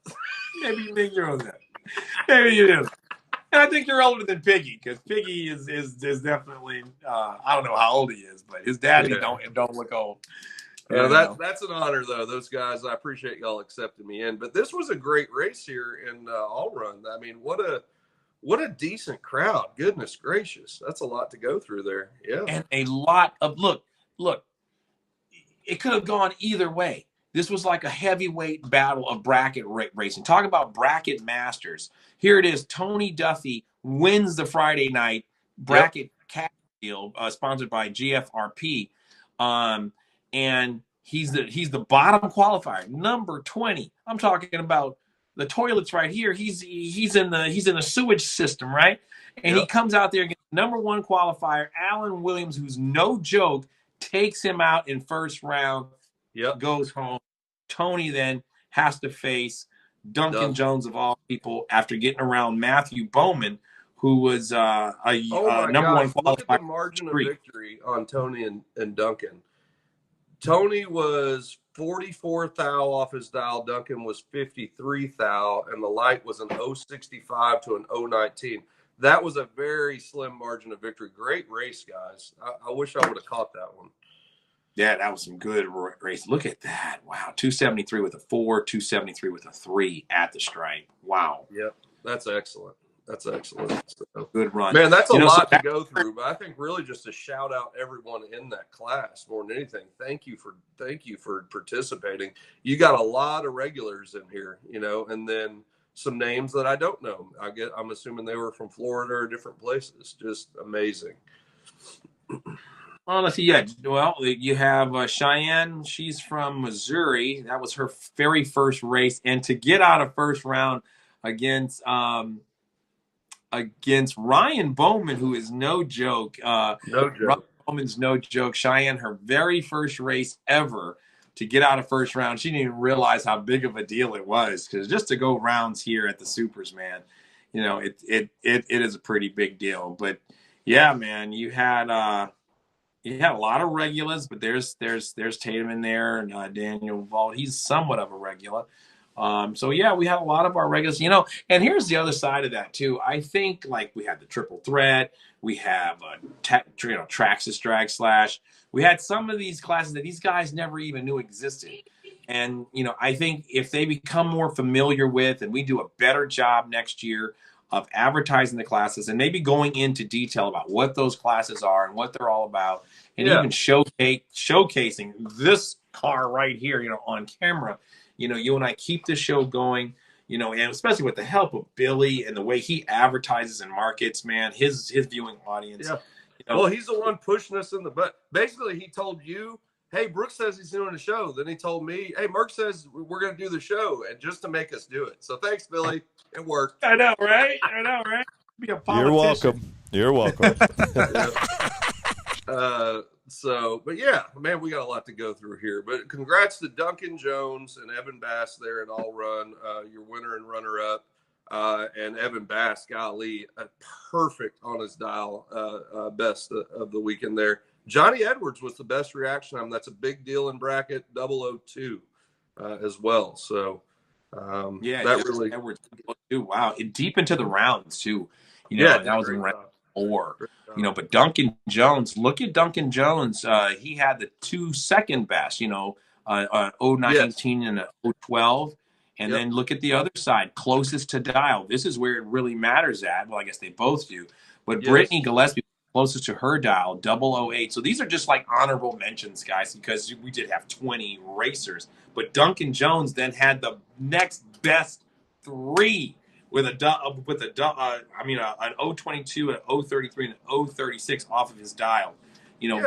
Maybe you think you're old enough. Maybe you do. And I think you're older than Piggy, because Piggy is definitely I don't know how old he is, but his daddy don't look old. That's an honor though. Those guys, I appreciate y'all accepting me in. But this was a great race here in All Run. I mean, what a decent crowd. Goodness gracious, that's a lot to go through there. Yeah, and a lot of look. It could have gone either way. This was like a heavyweight battle of bracket racing. Talk about bracket masters. Here it is. Tony Duffy wins the Friday night bracket cash deal, sponsored by GFRP. And he's the bottom qualifier, number 20. I'm talking about the toilets right here. He's in the sewage system, right? And he comes out there against number 1 qualifier, Alan Williams, who's no joke, takes him out in first round. Goes home. Tony then has to face Duncan Jones, of all people, after getting around Matthew Bowman, who was number 1 qualifier. Look at the margin of victory on Tony and Duncan. Tony was 44 thou off his dial. Duncan was 53 thou, and the light was an 065 to an 019. That was a very slim margin of victory. Great race, guys. I wish I would have caught that one. Yeah, that was some good race. Look at that. Wow. 273 with a 4, 273 with a 3 at the stripe. Wow. Yep. That's excellent. So, good run. Man, that's a lot to go through, but I think really just to shout out everyone in that class more than anything. Thank you for participating. You got a lot of regulars in here, and then some names that I don't know. I'm assuming they were from Florida or different places. Just amazing. Well, let's see. Yeah, well, you have Cheyenne. She's from Missouri. That was her very first race, and to get out of first round against Ryan Bowman, who is no joke. Ryan Bowman's no joke. Cheyenne, her very first race ever, to get out of first round. She didn't even realize how big of a deal it was, because just to go rounds here at the Supers, man, it is a pretty big deal. But yeah, man, you had You had a lot of regulars, but there's Tatum in there, and Daniel Vault. He's somewhat of a regular. So yeah, we have a lot of our regulars, and here's the other side of that too. I think like we had the triple threat, we have Traxxas Drag Slash. We had some of these classes that these guys never even knew existed. And, I think if they become more familiar with, and we do a better job next year of advertising the classes and maybe going into detail about what those classes are and what they're all about, and even showcasing this car right here, on camera, you and I keep the show going, and especially with the help of Billy and the way he advertises and markets, man, his viewing audience. Yeah. Well, he's the one pushing us in the butt. Basically, he told you, hey, Brooks says he's doing a show. Then he told me, hey, MERC says we're going to do the show, and just to make us do it. So thanks, Billy. It worked. I know, right? Be a politician. You're welcome. But yeah, man, we got a lot to go through here. But congrats to Duncan Jones and Evan Bass there at All Run, your winner and runner-up. And Evan Bass, golly, perfect on his dial, best of the weekend there. Johnny Edwards was the best reaction time. That's a big deal in bracket 002 as well. So that really Edwards too. Wow, deep into the rounds too. That was in round 4. But Duncan Jones, look at Duncan Jones. He had the 2-second best. 019 and 012. And then look at the other side, closest to dial. This is where it really matters at. Well, I guess they both do. But Brittany Gillespie, closest to her dial, 008. So these are just like honorable mentions, guys, because we did have 20 racers. But Duncan Jones then had the next best 3 with an 022, an 033, and an 036 off of his dial.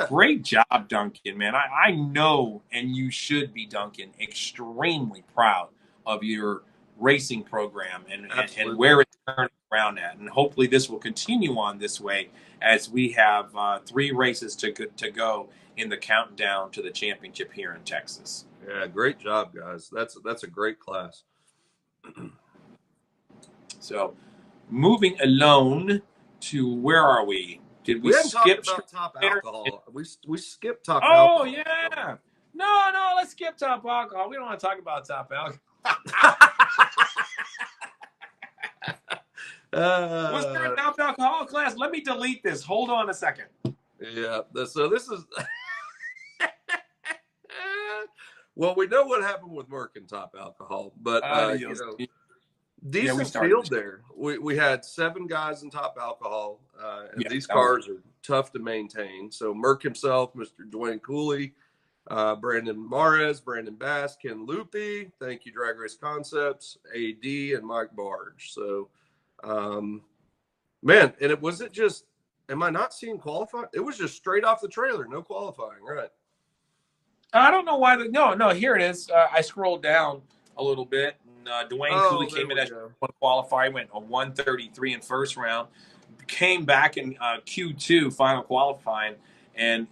Great job, Duncan, man. I know, and you should be, Duncan, extremely proud of your racing program and where it's turning around at. And hopefully this will continue on this way as we have 3 races to go in the countdown to the championship here in Texas. Yeah, great job, guys. That's a great class. So moving along to, where are we? Did we skip top alcohol? We skipped top alcohol. alcohol. Oh, yeah. No, let's skip top alcohol. We don't want to talk about top alcohol. Was there a top alcohol class? Let me delete this. Hold on a second. Yeah. So this is well, we know what happened with MERC and top alcohol, but decent field there. We had 7 guys in top alcohol, and these cars are tough to maintain. So MERC himself, Mr. Dwayne Cooley, Brandon Mares, Brandon Bass, Ken Loopy, thank you, Drag Race Concepts, AD, and Mike Barge. So, man, and wasn't just, am I not seeing qualifying? It was just straight off the trailer, no qualifying, right? I don't know why. No, here it is. I scrolled down a little bit. And, Dwayne Cooley came in as one qualifier, went a 133 in first round, came back in Q2 final qualifying, and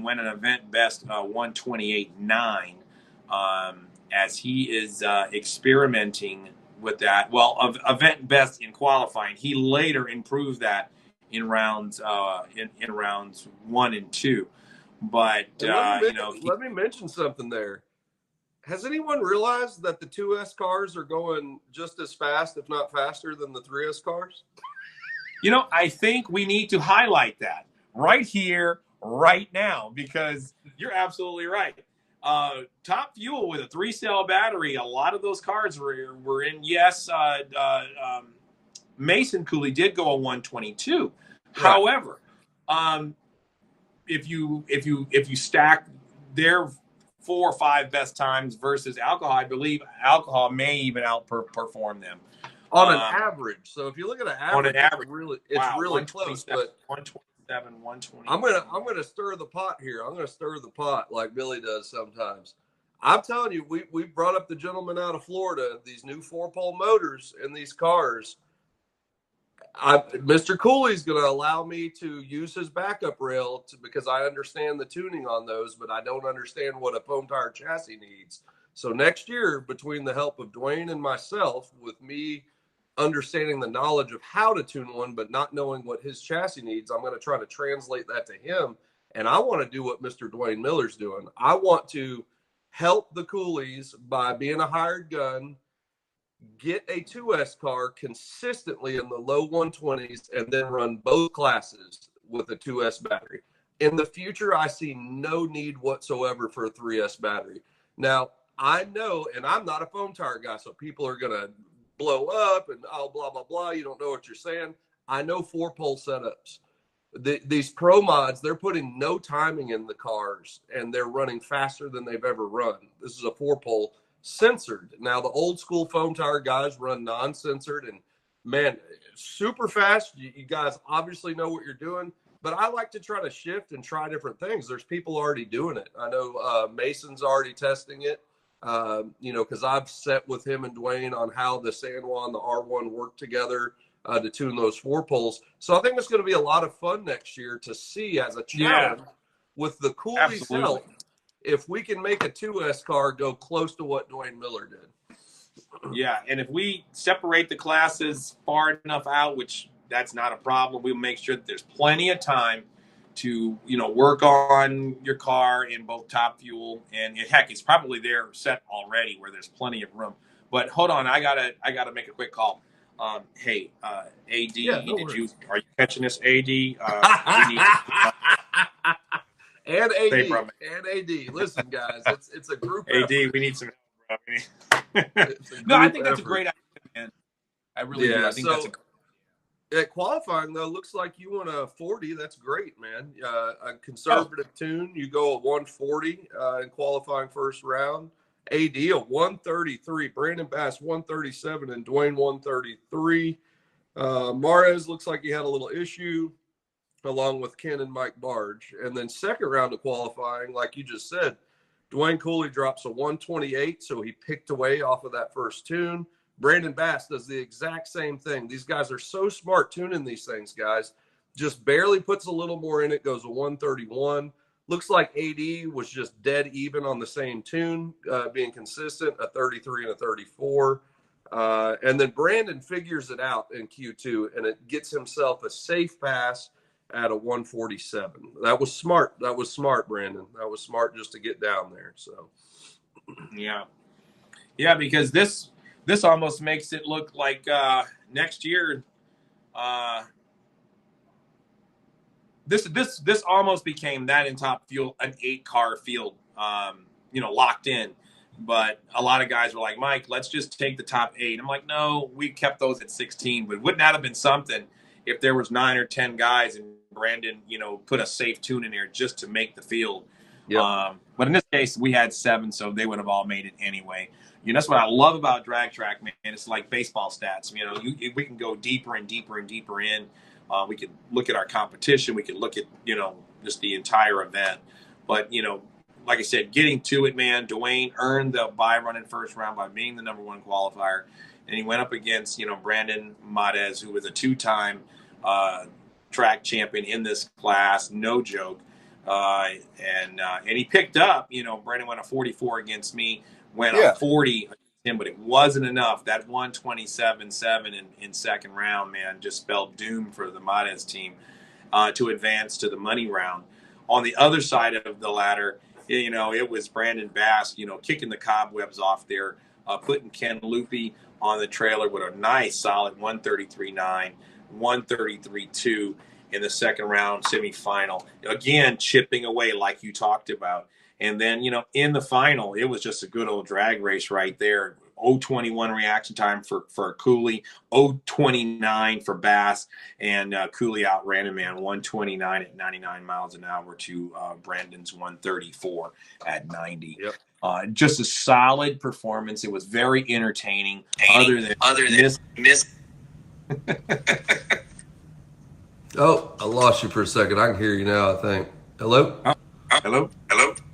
went an event best 128.9 as he is experimenting with that. Well, event best in qualifying. He later improved that in rounds in rounds 1 and 2. But let me mention something there. Has anyone realized that the 2S cars are going just as fast, if not faster, than the 3S cars? I think we need to highlight that right here, right now, because you're absolutely right. Top Fuel with a 3-cell battery, a lot of those cars were in. Yes, Mason Cooley did go a 122. Right. However, if you stack their 4 or 5 best times versus alcohol, I believe alcohol may even outperform them on an average. So if you look at an average, it's really close. But 127, 120. I'm gonna stir the pot here. I'm gonna stir the pot like Billy does sometimes. I'm telling you, we brought up the gentleman out of Florida, these new 4-pole motors in these cars. Mr. Cooley's going to allow me to use his backup rail because I understand the tuning on those, but I don't understand what a foam tire chassis needs. So next year, between the help of Dwayne and myself, with me understanding the knowledge of how to tune one, but not knowing what his chassis needs, I'm going to try to translate that to him And I want to do what Mr. Dwayne Miller's doing. I want to help the coolies by being a hired gun, get a 2S car consistently in the low 120s, and then run both classes with a 2S battery. In the future, I see no need whatsoever for a 3S battery. Now, I know, and I'm not a foam tire guy, so people are going to blow up and blah, blah, blah. You don't know what you're saying. I know 4-pole setups. These pro mods, they're putting no timing in the cars, and they're running faster than they've ever run. This is a 4-pole censored. Now, the old school foam tire guys run non-censored, and man, super fast. You guys obviously know what you're doing, but I like to try to shift and try different things. There's people already doing it. I know Mason's already testing it, because I've set with him and Dwayne on how the San Juan, the R1 work together to tune those 4-poles. So I think it's going to be a lot of fun next year to see as a challenge with the coolies' help if we can make a 2S car go close to what Dwayne Miller did. Yeah, and if we separate the classes far enough out, which that's not a problem, we'll make sure that there's plenty of time to, work on your car in both top fuel and heck, it's probably there set already where there's plenty of room. But hold on, I gotta make a quick call. Hey, AD, are you catching this, AD? And AD. Listen, guys, it's a group AD, effort. we need some help, bro. No, I think that's a great idea, man. I really do. I think that's at qualifying, though, looks like you want a 40. That's great, man. A conservative tune, you go a 140 in qualifying first round. AD a 133, Brandon Bass 137, and Dwayne 133. Mares looks like he had a little issue, along with Ken and Mike Barge. And then second round of qualifying, like you just said, Dwayne Cooley drops a 128, so he picked away off of that first tune. Brandon Bass does the exact same thing. These guys are so smart tuning these things, guys. Just barely puts a little more in it, goes a 131. Looks like AD was just dead even on the same tune, being consistent, a 33 and a 34. And then Brandon figures it out in Q2, and it gets himself a safe pass at a 147. That was smart. That was smart, Brandon. That was smart just to get down there. So, yeah, because this almost makes it look like next year. This almost became that in top fuel, an 8-car field, locked in. But a lot of guys were like, Mike, let's just take the top 8. I'm like, no, we kept those at 16. But wouldn't that have been something if there was 9 or 10 guys and Brandon, put a safe tune in there just to make the field? Yep. But in this case, we had 7, so they would have all made it anyway. That's what I love about drag track, man. It's like baseball stats. We can go deeper and deeper and deeper in. We can look at our competition. We can look at, just the entire event. But, like I said, getting to it, man, Dwayne earned the bye running first round by being the number 1 qualifier. And he went up against, Brandon Madez, who was a 2-time track champion in this class. No joke. And he picked up, Brandon went a 44 against me, went a 40 against him, but it wasn't enough. That 127.7 in second round, man, just spelled doom for the Madez team to advance to the money round. On the other side of the ladder, it was Brandon Bass, kicking the cobwebs off there, putting Ken Loopy on the trailer with a nice solid 133.9, 133.2 in the second round semifinal. Again, chipping away like you talked about. And then, in the final, it was just a good old drag race right there. 0.21 reaction time for Cooley, 0.29 for Bass, and Cooley outran him, man, 129 at 99 miles an hour to Brandon's 134 at 90. Yep. Just a solid performance. It was very entertaining. Other than miss. Oh, I lost you for a second. I can hear you now, I think. Hello? Hello?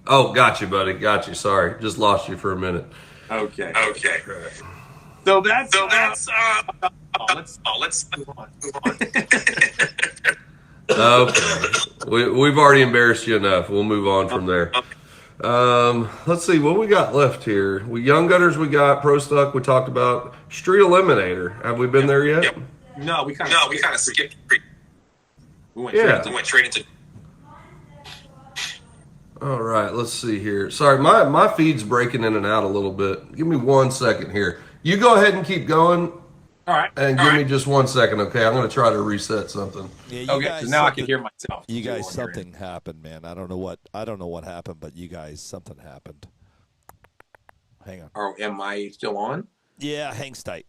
Oh, got you, buddy. Got you. Sorry. Just lost you for a minute. Okay. So that's let's move on. Okay. We've already embarrassed you enough. We'll move on from there. Let's see what we got left here. Young Gunners, we got Pro Stock. We talked about Street Eliminator. Have we been there yet? Yep. No, we kind of skipped. We went straight into. All right, let's see here. Sorry, my feed's breaking in and out a little bit. Give me 1 second here. You go ahead and keep going. All right. And give me just 1 second, okay? I'm going to try to reset something. Yeah, Okay, so now I can hear myself. You guys, something happened, man. I don't know what happened, but you guys, something happened. Hang on. Or am I still on? Yeah, hang tight.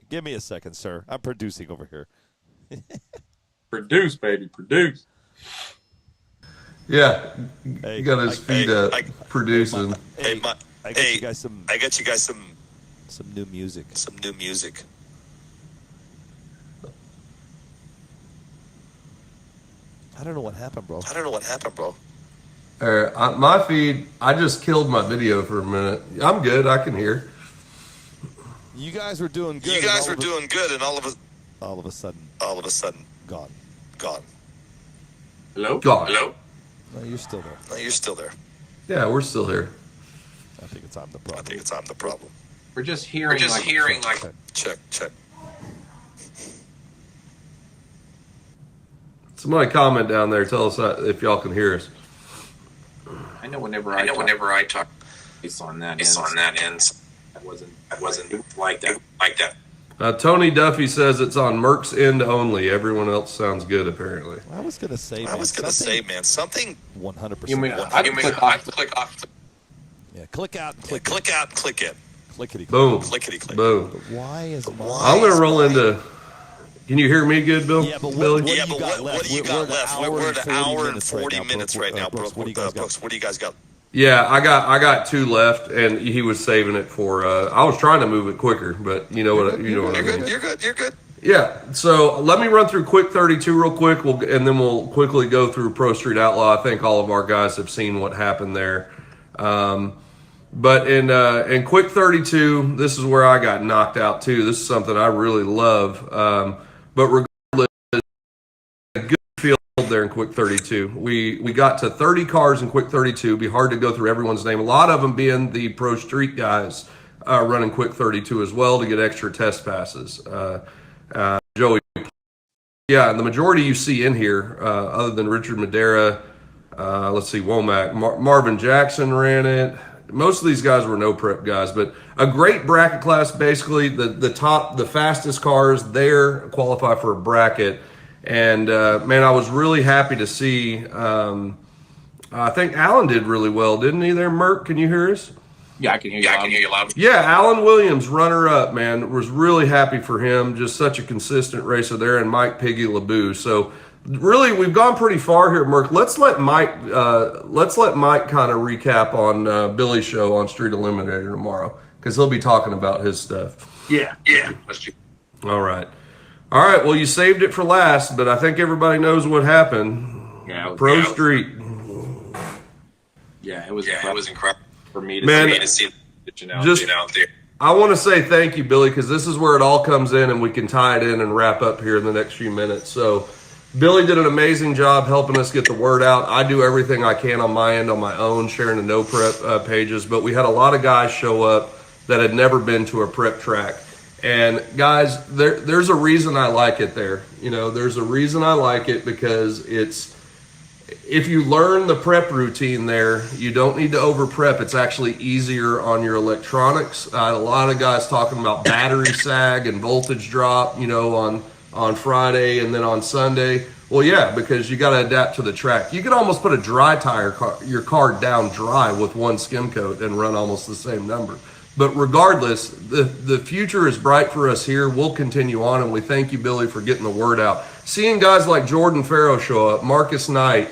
Give me a second, sir. I'm producing over here. Produce, baby, produce. Yeah, Hey, you got his feet up producing. I got you guys some new music. I don't know what happened, bro. My feed, I just killed my video for a minute. I'm good. I can hear. You guys were doing good. And all of a sudden, gone. Hello? God. No, you're still there. Yeah, we're still here. I think it's I'm the problem. We're just hearing like Check. Somebody comment down there. Tell us if y'all can hear us. I know whenever I talk it's on that end. That wasn't like that. Tony Duffy says it's on MERC's end only. Everyone else sounds good, apparently. I was gonna say, man, something 100%. You mean I click off? Yeah, click out and click in. Clickety. Boom. Boom. But why is I'm going to roll into... Can you hear me good, Bill? Yeah, but Billy? what do you got left? We're at an hour and 40 minutes right now, Brooks. What do you guys got? Yeah, I got 2 left, and he was saving it for. I was trying to move it quicker, but you know what I mean. You're good. Yeah, so let me run through Quick 32 real quick, and then we'll quickly go through Pro Street Outlaw. I think all of our guys have seen what happened there. But in Quick 32, this is where I got knocked out too. This is something I really love. But regardless, a good field there in Quick 32. We got to 30 cars in Quick 32. It'd be hard to go through everyone's name. A lot of them being the Pro Street guys running Quick 32 as well to get extra test passes. Joey, yeah, and the majority you see in here, other than Richard Madera, let's see, Womack, Marvin Jackson ran it. Most of these guys were no prep guys, but a great bracket class. Basically, the fastest cars there qualify for a bracket. And man, I was really happy to see. I think Alan did really well, didn't he? There, MERC, can you hear us? Yeah, I can hear you. Loud. Yeah, Alan Williams, runner up, man. Was really happy for him. Just such a consistent racer there, and Mike Piggy LeBou. So. Really, we've gone pretty far here, Merc. Let's let Mike kind of recap on Billy's show on Street Eliminator tomorrow, because he'll be talking about his stuff. Yeah. All right. Well, you saved it for last, but I think everybody knows what happened. Yeah. Pro Street. Yeah, it was incredible for me to see out there. I want to say thank you, Billy, because this is where it all comes in, and we can tie it in and wrap up here in the next few minutes. So. Billy did an amazing job helping us get the word out. I do everything I can on my end on my own, sharing the no prep pages, but we had a lot of guys show up that had never been to a prep track. And guys, there's a reason I like it there. You know, there's a reason I like it because if you learn the prep routine there, you don't need to over prep. It's actually easier on your electronics. I had a lot of guys talking about battery sag and voltage drop, you know, on Friday and then on Sunday. Well, yeah, because you got to adapt to the track. You could almost put a dry tire, your car down dry with one skim coat and run almost the same number. But regardless, the future is bright for us here. We'll continue on, and we thank you, Billy, for getting the word out. Seeing guys like Jordan Farrow show up, Marcus Knight,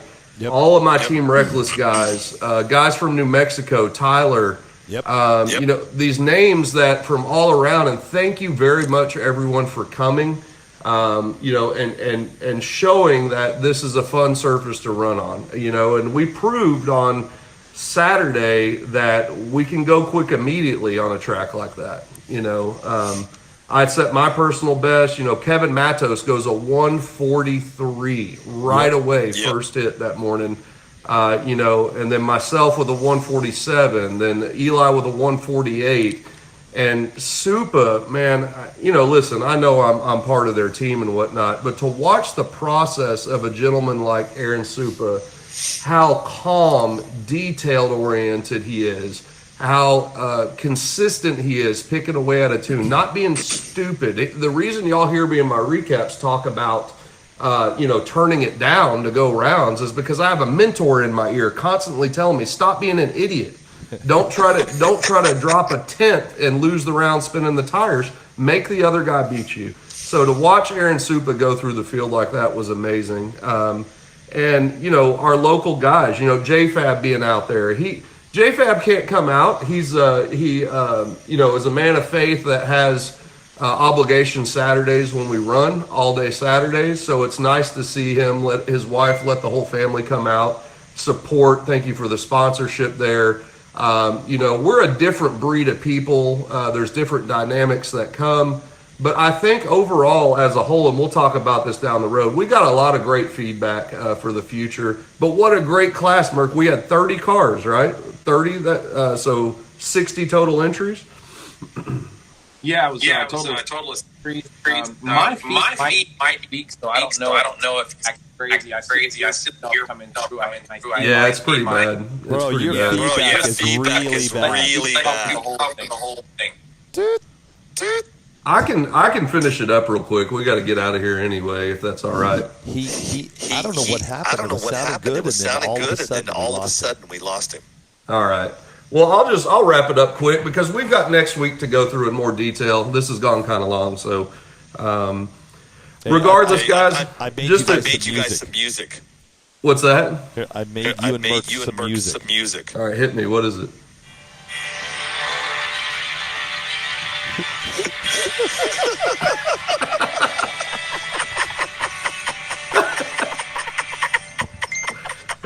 all of my Team Reckless guys, guys from New Mexico, Tyler, you know, these names that from all around, and thank you very much, everyone, for coming. You know, and showing that this is a fun surface to run on, you know, and we proved on Saturday that we can go quick immediately on a track like that. You know, I'd set my personal best, you know, Kevin Matos goes a 143 right away, first hit that morning, you know, and then myself with a 147, then Eli with a 148. And Supa, man, you know, listen, I know I'm part of their team and whatnot, but to watch the process of a gentleman like Aaron Supa how calm, detailed-oriented he is, how consistent he is picking away at a tune, not being stupid. The reason y'all hear me in my recaps talk about turning it down to go rounds is because I have a mentor in my ear constantly telling me, stop being an idiot. Don't try to drop a tenth and lose the round spinning the tires. Make the other guy beat you. So to watch Aaron Supa go through the field like that was amazing. And our local guys, JFab being out there, JFab can't come out. He's is a man of faith that has obligation Saturdays when we run all day Saturdays. So it's nice to see him let his wife let the whole family come out, support. Thank you for the sponsorship there. We're a different breed of people. There's different dynamics that come. But I think overall, as a whole, and we'll talk about this down the road, we got a lot of great feedback for the future. But what a great class, Merc. We had 30 cars, right? 30, so 60 total entries? Yeah, it was total of 3. My feet might be, so I don't know if it's crazy. I still coming through. Yeah, it's pretty bad. Bro, your feedback is really bad. The whole thing. Dude. I can finish it up real quick. We got to get out of here anyway, if that's all right. I don't know what happened. It was sounding good, and then all of a sudden we lost him. All right. Well, I'll wrap it up quick because we've got next week to go through in more detail. This has gone kind of long, so regardless, guys, I made you guys some music. What's that? I made you and Merc some music. All right, hit me. What is it?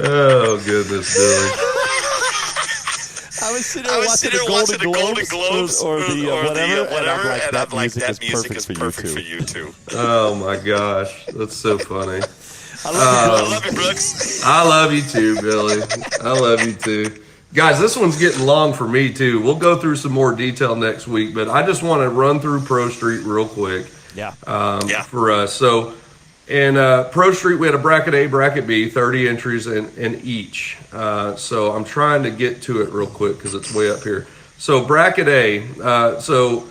Oh, goodness, Billy. I was sitting there watching the Golden Globes or the whatever, and I'm like, that music is perfect for you too. Oh, my gosh. That's so funny. I love you, Brooks. I love you too, Billy. I love you too. Guys, this one's getting long for me too. We'll go through some more detail next week, but I just want to run through Pro Street real quick. For us. So in Pro Street, we had a bracket A, bracket B, 30 entries in each. So I'm trying to get to it real quick because it's way up here. So bracket A, so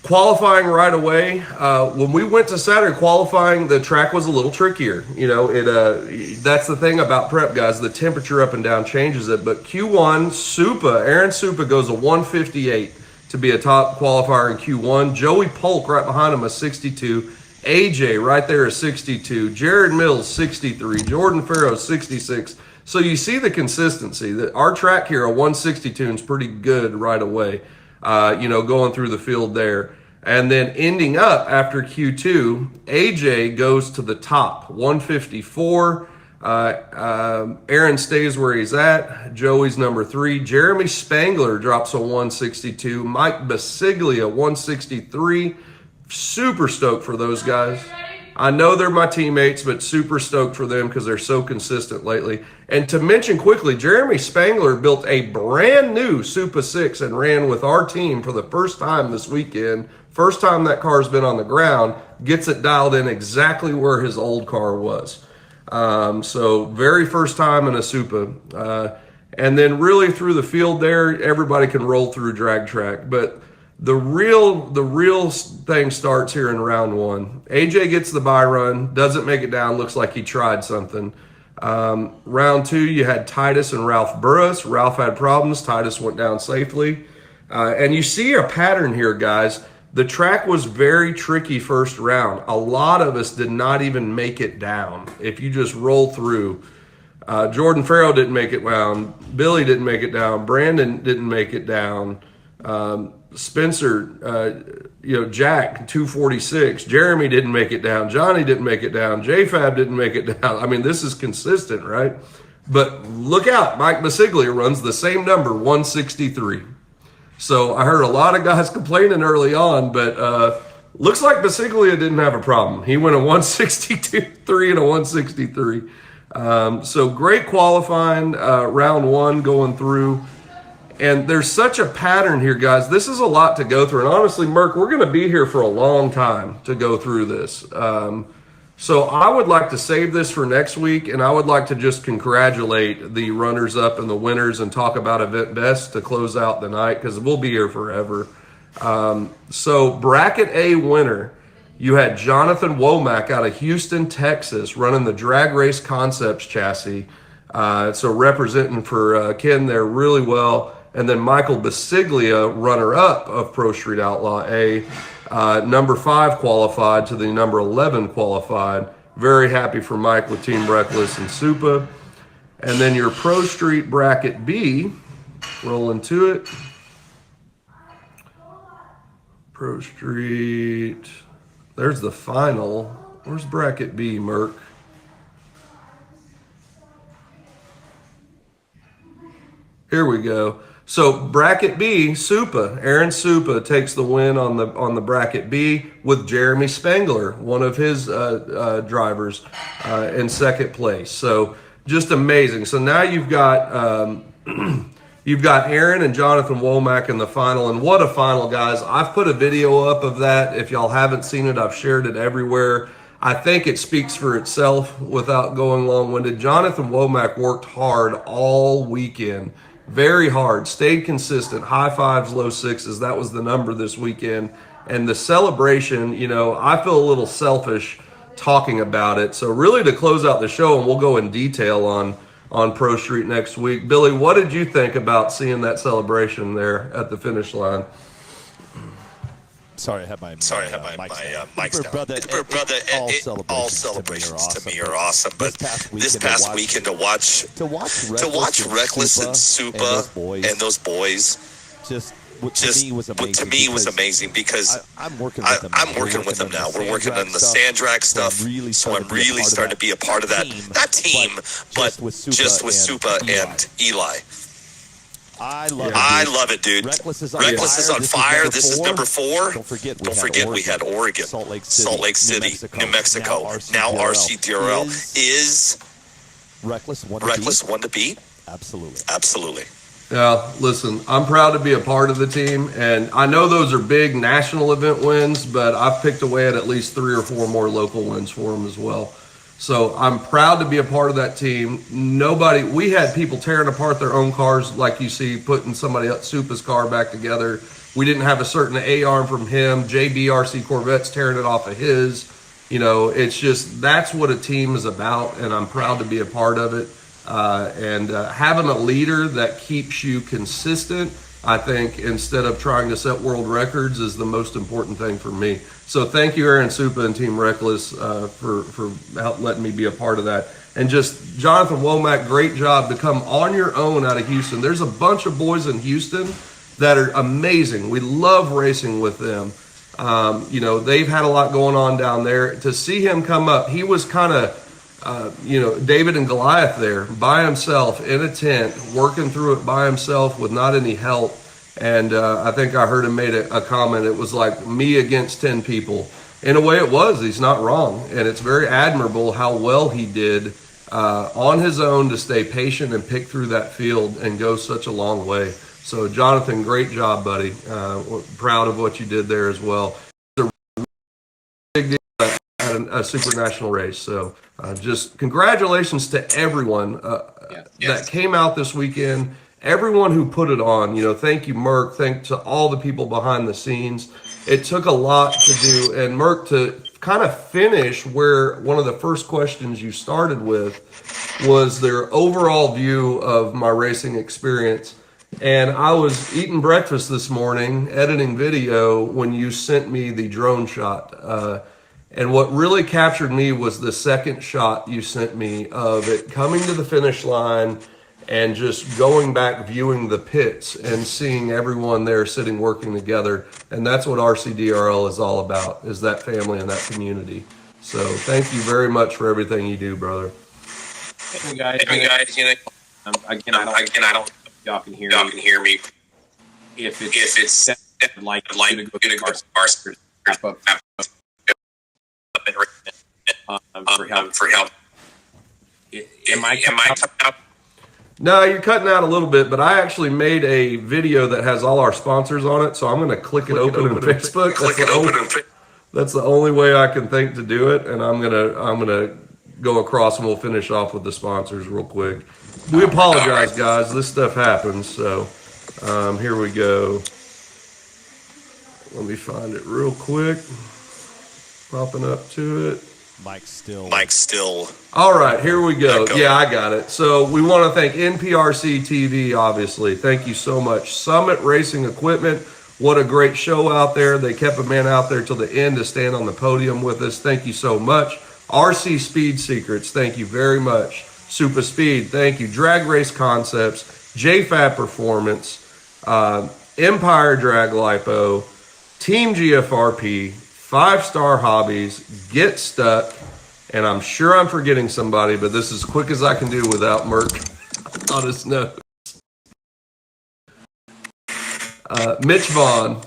qualifying right away. When we went to Saturday qualifying, the track was a little trickier. That's the thing about prep, guys. The temperature up and down changes it. But Q1, Aaron Supa goes a 158 to be a top qualifier in Q1. Joey Polk right behind him a 62. AJ right there a 62. Jared Mills 63. Jordan Farrow 66. So you see the consistency. That our track here, a 162, is pretty good right away. Going through the field there. And then ending up after Q2, AJ goes to the top, 154. Aaron stays where he's at. Joey's number 3. Jeremy Spangler drops a 162. Mike Basiglia, 163. Super stoked for those guys. I know they're my teammates, but super stoked for them because they're so consistent lately. And to mention quickly, Jeremy Spangler built a brand new Supa 6 and ran with our team for the first time this weekend. First time that car's been on the ground, gets it dialed in exactly where his old car was. So very first time in a Supa. And then really through the field there, everybody can roll through drag track. But the real thing starts here in round 1. AJ gets the bye run, doesn't make it down, looks like he tried something. Round 2, you had Titus and Ralph Burris. Ralph had problems, Titus went down safely. And you see a pattern here, guys. The track was very tricky first round. A lot of us did not even make it down. If you just roll through, Jordan Farrow didn't make it down. Billy didn't make it down. Brandon didn't make it down. Spencer, Jack, 246. Jeremy didn't make it down. Johnny didn't make it down. JFab didn't make it down. I mean, this is consistent, right? But look out. Mike Basiglia runs the same number, 163. So I heard a lot of guys complaining early on, but looks like Basiglia didn't have a problem. He went a 162.3 and a 163. So great qualifying, round 1 going through. And there's such a pattern here, guys. This is a lot to go through. And honestly, Merc, we're going to be here for a long time to go through this. So I would like to save this for next week, and I would like to just congratulate the runners-up and the winners and talk about event best to close out the night, because we'll be here forever. So bracket A winner, you had Jonathan Womack out of Houston, Texas, running the Drag Race Concepts chassis. So representing for Ken there really well. And then Michael Basiglia, runner-up of Pro Street Outlaw A, number 5 qualified to the number 11 qualified. Very happy for Mike with Team Reckless and Supa. And then your Pro Street bracket B, rolling to it. Pro Street, there's the final. Where's bracket B, Merc? Here we go. So bracket B, Supa, Aaron Supa takes the win on the bracket B with Jeremy Spangler, one of his drivers, in second place. So just amazing. So now you've got you've got Aaron and Jonathan Womack in the final, and what a final, guys! I've put a video up of that. If y'all haven't seen it, I've shared it everywhere. I think it speaks for itself without going long-winded. Jonathan Womack worked hard all weekend. Very hard, stayed consistent, high fives, low sixes. That was the number this weekend. And the celebration, you know, I feel a little selfish talking about it. So really to close out the show, and we'll go in detail on Pro Street next week. Billy, what did you think about seeing that celebration there at the finish line? Sorry, I had my mics down. Brother, all celebrations to me are awesome. But this past weekend to watch Reckless and Supa and those boys just to me was amazing because I'm working with them now. We're working on the Sandrak stuff, so I'm really starting to be a part of that. Not team, but just with Supa and Eli. I love it, dude. Reckless is on fire. This is number 4. Don't forget we had Oregon, Salt Lake City, New Mexico. Now RCDRL is Reckless one to beat. Absolutely. Yeah, listen, I'm proud to be a part of the team, and I know those are big national event wins, but I've picked away at least 3 or 4 more local wins for them as well. So I'm proud to be a part of that team. We had people tearing apart their own cars, like you see, putting somebody else, Supa's car back together. We didn't have a certain A-arm from him. JBRC Corvette's tearing it off of his. You know, it's just, that's what a team is about, and I'm proud to be a part of it. Having a leader that keeps you consistent, I think, instead of trying to set world records, is the most important thing for me. So thank you, Aaron Supa and Team Reckless, for letting me be a part of that. And just Jonathan Womack, great job to come on your own out of Houston. There's a bunch of boys in Houston that are amazing. We love racing with them. You know, they've had a lot going on down there. To see him come up, he was kind of, you know, David and Goliath there by himself in a tent, working through it by himself with not any help. And I think I heard him made a comment. It was like me against 10 people. In a way it was. He's not wrong. And it's very admirable how well he did on his own to stay patient and pick through that field and go such a long way. So Jonathan, great job, buddy. Proud of what you did there as well. It's a big deal at a super national race. So just congratulations to everyone that came out this weekend. Everyone who put it on, you know, thank you, MERC. Thank to all the people behind the scenes. It took a lot to do. And MERC, to kind of finish where one of the first questions you started with was their overall view of my racing experience. And I was eating breakfast this morning, editing video, when you sent me the drone shot. And what really captured me was the second shot you sent me of it coming to the finish line and just going back, viewing the pits and seeing everyone there sitting, working together. And that's what RCDRL is all about, is that family and that community. So thank you very much for everything you do, brother. Hey guys, you know, again, I don't, y'all can hear me. If it's like to go to for help. Am I out? No, you're cutting out a little bit, but I actually made a video that has all our sponsors on it, so I'm going to click it open in Facebook. That's the only way I can think to do it, and I'm gonna go across and we'll finish off with the sponsors real quick. We apologize, guys. This stuff happens. So here we go. Let me find it real quick. Popping up to it. Mike's still. All right, here we go. Yeah, I got it. So we want to thank NPRC TV, obviously. Thank you so much. Summit Racing Equipment. What a great show out there. They kept a man out there till the end to stand on the podium with us. Thank you so much. RC Speed Secrets, thank you very much. Super Speed, thank you. Drag Race Concepts, JFAB Performance, Empire Drag Lipo, Team GFRP, 5-Star Hobbies, Get Stuck, and I'm sure I'm forgetting somebody, but this is as quick as I can do without MERC on his note. Mitch Vaughn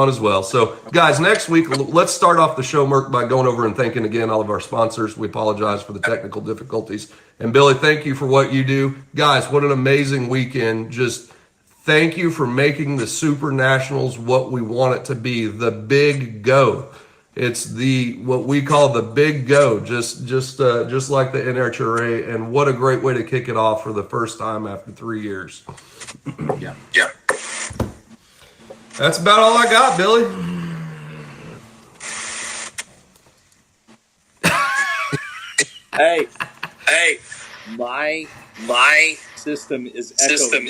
as well. So, guys, next week, let's start off the show, MERC, by going over and thanking again all of our sponsors. We apologize for the technical difficulties. And, Billy, thank you for what you do. Guys, what an amazing weekend. Just thank you for making the Super Nationals what we want it to be, the big go. It's what we call the big go, just like the NHRA, and what a great way to kick it off for the first time after 3 years. Yeah. That's about all I got, Billy. Hey, my system is echoing,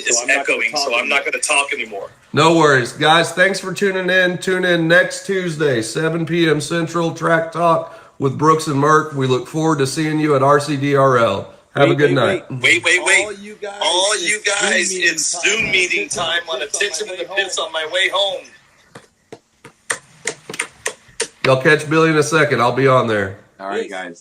so I'm not going to talk anymore. No worries. Guys, thanks for tuning in. Tune in next Tuesday, 7 p.m. Central, Track Talk with Brooks and MERC. We look forward to seeing you at RCDRL. Have a good night. Wait. All you guys, it's Zoom meeting time on Attention to the Pits on my way home. Y'all catch Billy in a second. I'll be on there. All right, guys.